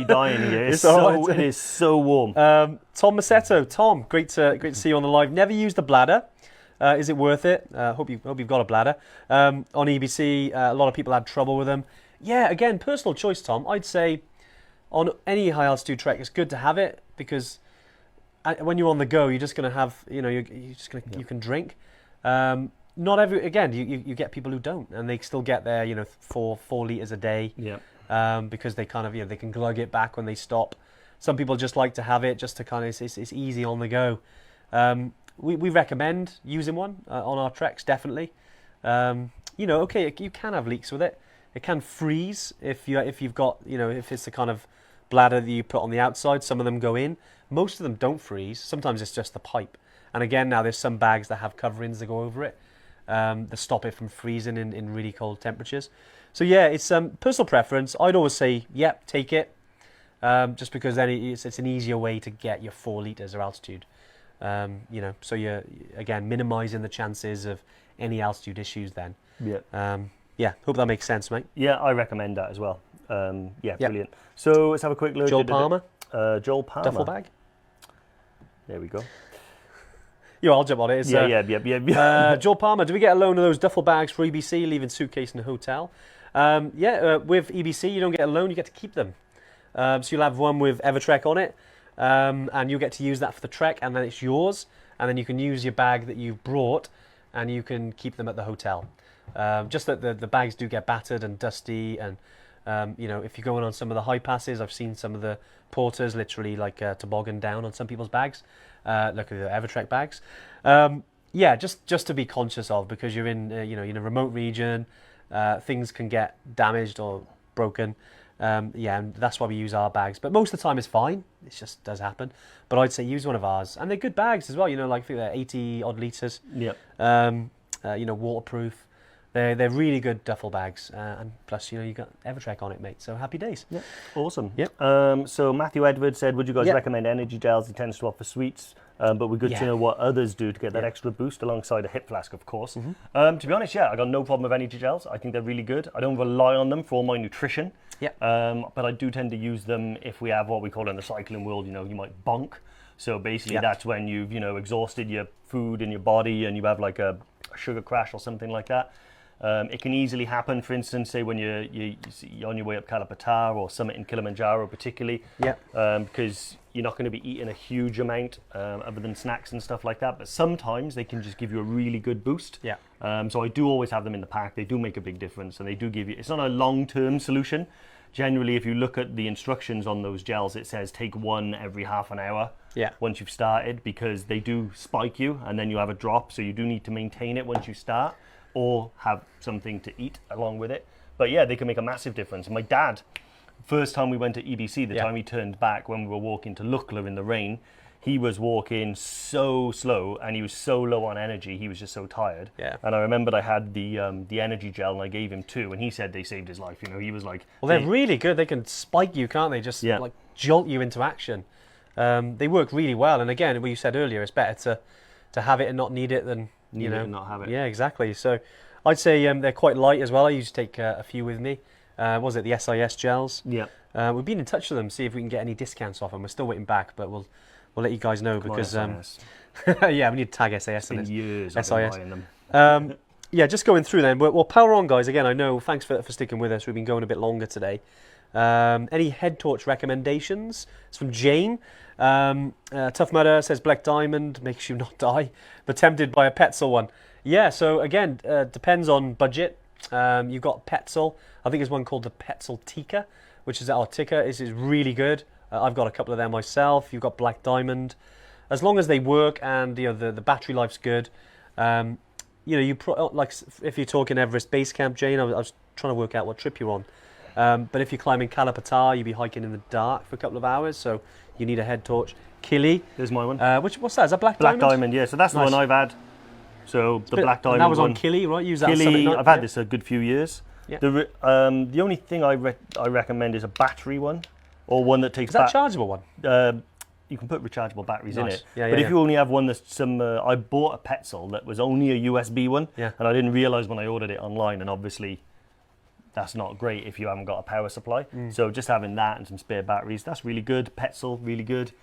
dying here. It is so warm. Tom Massetto, Tom, great to see you on the live. Never used the bladder. Is it worth it? Hope you've got a bladder. On EBC, a lot of people had trouble with them. Yeah, again, personal choice, Tom. I'd say on any high altitude trek, it's good to have it because when you're on the go, you're just going to have, you can drink. Not every, again, you get people who don't, and they still get their, 4 liters a day. Yeah. Because they kind of, they can glug it back when they stop. Some people just like to have it just to kind of, it's easy on the go. We recommend using one on our treks, definitely. Okay, you can have leaks with it. It can freeze if you've got, if it's the kind of bladder that you put on the outside. Some of them go in. Most of them don't freeze. Sometimes it's just the pipe. And again, now there's some bags that have coverings that go over it that stop it from freezing in really cold temperatures. So yeah, it's personal preference. I'd always say, take it, just because then it's an easier way to get your 4 liters of altitude. So you're again minimizing the chances of any altitude issues. Then. Hope that makes sense, mate. Yeah, I recommend that as well. Brilliant. So let's have a quick look. Joel Palmer. Joel Palmer. Duffel bag. There we go. I'll jump on it. It's, Joel Palmer, do we get a loan of those duffel bags for EBC, leaving suitcase in the hotel? With EBC, you don't get a loan, you get to keep them. So you'll have one with Evertrek on it, and you'll get to use that for the trek, and then it's yours, and then you can use your bag that you've brought, and you can keep them at the hotel. Just that the bags do get battered and dusty, and if you're going on some of the high passes, I've seen some of the porters literally like toboggan down on some people's bags. Look at the Evertrek bags. Just to be conscious of, because you're in in a remote region, things can get damaged or broken. And that's why we use our bags. But most of the time it's fine. It just does happen. But I'd say use one of ours, and they're good bags as well. I think they're 80 odd liters. Yep. Waterproof. They're really good duffel bags, and plus you got Evertrek on it, mate. So happy days. Yeah, awesome. Yep. So Matthew Edwards said, would you guys recommend energy gels? He tends to offer sweets, but we're good to know what others do to get that extra boost alongside a hip flask, of course. Mm-hmm. To be honest, I got no problem with energy gels. I think they're really good. I don't rely on them for all my nutrition. Yeah. But I do tend to use them if we have what we call in the cycling world. You might bonk. So basically, that's when you've exhausted your food in your body and you have like a sugar crash or something like that. It can easily happen, for instance, say when you're on your way up Kalapatar or summit in Kilimanjaro particularly, because you're not going to be eating a huge amount other than snacks and stuff like that, but sometimes they can just give you a really good boost. So I do always have them in the pack. They do make a big difference, and they do give you, it's not a long-term solution. Generally, if you look at the instructions on those gels, it says take one every half an hour once you've started, because they do spike you and then you have a drop, so you do need to maintain it once you start, or have something to eat along with it. But yeah, they can make a massive difference. My dad, first time we went to EBC, the time he turned back when we were walking to Lukla in the rain, he was walking so slow and he was so low on energy, he was just so tired. And I remembered I had the energy gel and I gave him 2, and he said they saved his life. He was like... Well, they're really good. They can spike you, can't they? Just like jolt you into action. They work really well. And again, what you said earlier, it's better to have it and not need it than... Need it and not have it. Yeah, exactly. So I'd say they're quite light as well. I used to take a few with me. Was it the SIS gels? Yeah. We've been in touch with them, see if we can get any discounts off them. We're still waiting back, but we'll let you guys know. Come because on, we need to tag SAS in it. Years SIS. I've been buying them. Just going through then. Well, power on, guys. Again, I know. Thanks for sticking with us. We've been going a bit longer today. Any head torch recommendations? It's from Jane. Tough Mudder says Black Diamond makes you not die, but tempted by a Petzl one. Yeah, so again, depends on budget. You've got Petzl. I think there's one called the Petzl Tika, which is our Tika. Is really good. I've got a couple of them myself. You've got Black Diamond. As long as they work and the battery life's good, like if you're talking Everest Base Camp, Jane, I was trying to work out what trip you're on. But if you're climbing Kalapatar, you'd be hiking in the dark for a couple of hours, so you need a head torch. Kili. There's my one. What's that? Is that Black Black Diamond? Diamond, yeah. So that's Nice. the one I've had. So the Black Diamond And that was one. on Kili, right? Use that on Summit Kili, Night? I've had Yeah. this a good few years. Yeah. The only thing I recommend is a battery one, or one that takes. Is that a chargeable one? You can put rechargeable batteries in Nice. it. Yeah, but yeah, if you only have one that's I bought a Petzl that was only a USB one, Yeah. and I didn't realise when I ordered it online, and obviously that's not great if you haven't got a power supply. So just having that and some spare batteries, that's really good. Petzl, really good.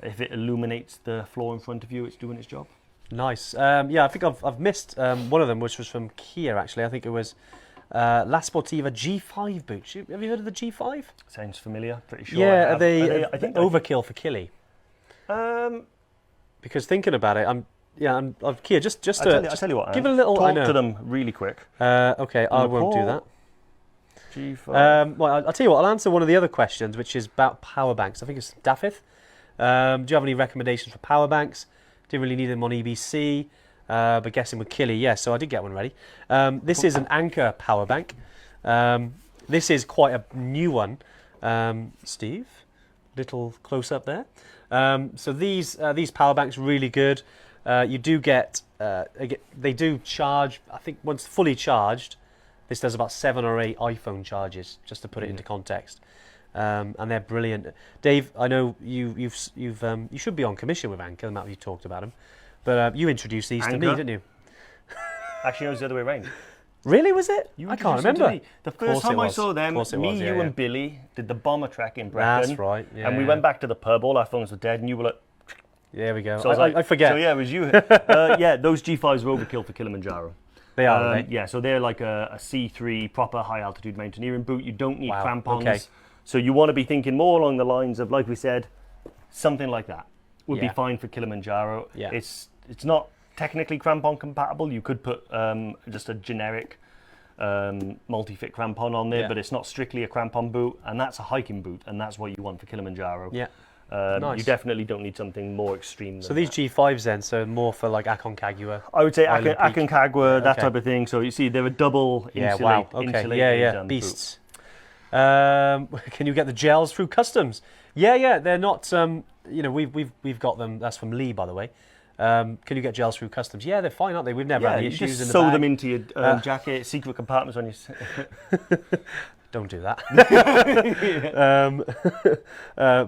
If it illuminates the floor in front of you, it's doing its job. Nice. Yeah, I think I've missed one of them, which was from Kia, actually. I think it was La Sportiva G5 Boots. Have you heard of the G5? Sounds familiar, pretty sure. Yeah, I are have. they I think overkill for Kili? Because thinking about it, I'm Kia. Just I'll tell you what. give it a little. I Talk know. to them really quick. Okay, I won't do that. G5. Well, I'll tell you what. I'll answer one of the other questions, which is about power banks. I think it's Duffel. Do you have any recommendations for power banks? Didn't really need them on EBC, but guessing with Kili, yes. So I did get one ready. This is an Anker power bank. This is quite a new one. Steve, little close up there. So these power banks really good. You do get they do charge. I think once fully charged, this does about 7 or 8 iPhone charges, just to put it into context. And they're brilliant. Dave, I know you should be on commission with Anker, the amount you talked about them, but you introduced these to me, Anker? didn't you? Actually, it was the other way around. Really, was it? You I can't introduced them to remember. me. The first time I saw them, Of course it me, was, you, yeah, yeah. and Billy did the bomber trek in Brecon. That's right. Yeah, and we yeah. went back to the pub. All our phones were dead, and you were like, There we go. so I was like, I forget. So yeah, it was you. Yeah, those G5s were overkill for Kilimanjaro. They are. Aren't they? Yeah, so they're like a C3 proper high altitude mountaineering boot. You don't need Wow, crampons. okay. So you want to be thinking more along the lines of, like we said, something like that would be Yeah. fine for Kilimanjaro. Yeah. It's not technically crampon compatible. You could put just a generic multi-fit crampon on there, Yeah. but it's not strictly a crampon boot, and that's a hiking boot, and that's what you want for Kilimanjaro. Yeah. You Nice. definitely don't need something more extreme than So these that. G5s then, so more for like Aconcagua. I would say Island Peak. Aconcagua, that Okay. type of thing. So you see, they're a double Yeah. Wow. Okay. insulated Yeah. boot. Beasts. Can you get the gels through customs? Yeah. They're not. We've got them. That's from Lee, by the way. Can you get gels through customs? Yeah, they're fine, aren't they? We've never Yeah, had any you issues just in the sew bag. them into your jacket, secret compartments on your. Don't do that.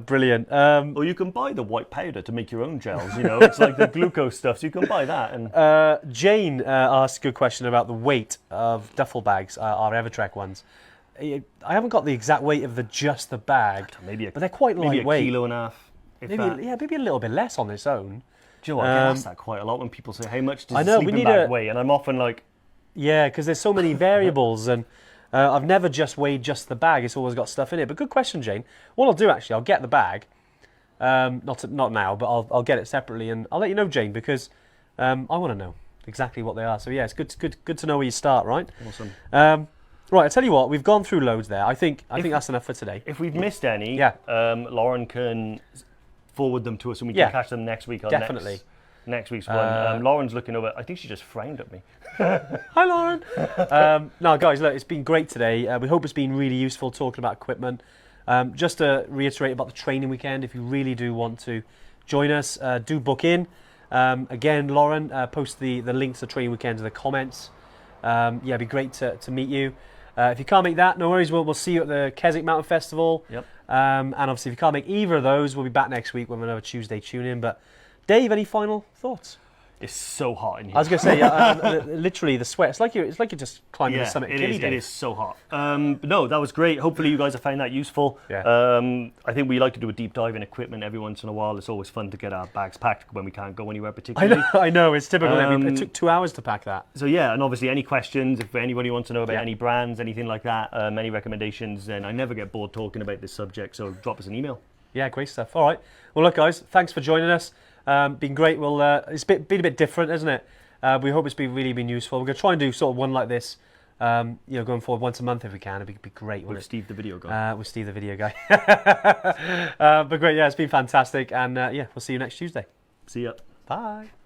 Brilliant. Or you can buy the white powder to make your own gels. You know, it's like the glucose stuff. So you can buy that. And Jane asked a good question about the weight of duffel bags, our Evertrek ones. I haven't got the exact weight of just the bag, maybe but they're quite maybe lightweight. a kilo and a half. If that. Maybe a little bit less on its own. Do you know what? I get asked that quite a lot when people say, "How much does I a know, we sleeping need bag a- weigh?" And I'm often like, Yeah, because there's so many variables, and I've never just weighed just the bag. It's always got stuff in it. But good question, Jane. What I'll do actually, I'll get the bag. Not now, but I'll get it separately, and I'll let you know, Jane, because I want to know exactly what they are. So yeah, it's good to know where you start, right? awesome. Right, I tell you what, we've gone through loads there. I think that's enough for today. If we've missed any, Yeah. Lauren can forward them to us, and we Yeah. can catch them next week on Definitely. next week's one. Lauren's looking over. I think she just frowned at me. Hi, Lauren. No, guys, look, it's been great today. We hope it's been really useful talking about equipment. Just to reiterate about the training weekend, if you really do want to join us, do book in. Again, Lauren, post the links to the training weekend in the comments. It'd be great to meet you. If you can't make that, no worries. We'll see you at the Keswick Mountain Festival. Yep. And obviously, if you can't make either of those, we'll be back next week with another Tuesday tune-in. But Dave, any final thoughts? It's so hot in here. I was going to say, literally the sweat. It's like you're just climbing the summit. It is so hot. But no, that was great. Hopefully you guys have found that useful. Yeah. I think we like to do a deep dive in equipment every once in a while. It's always fun to get our bags packed when we can't go anywhere particularly. I know. It's typical. It took 2 hours to pack that. So yeah, and obviously any questions, if anybody wants to know about any brands, anything like that, any recommendations, then I never get bored talking about this subject, so drop us an email. Yeah, great stuff. All right. Well, look, guys, thanks for joining us. Been great. Well, it's been a bit different, isn't it? We hope it's really been useful. We're going to try and do sort of one like this, going forward once a month if we can. It'd be great. With Steve, the video guy. With Steve, the video guy. But great, yeah, it's been fantastic. And we'll see you next Tuesday. See ya. Bye.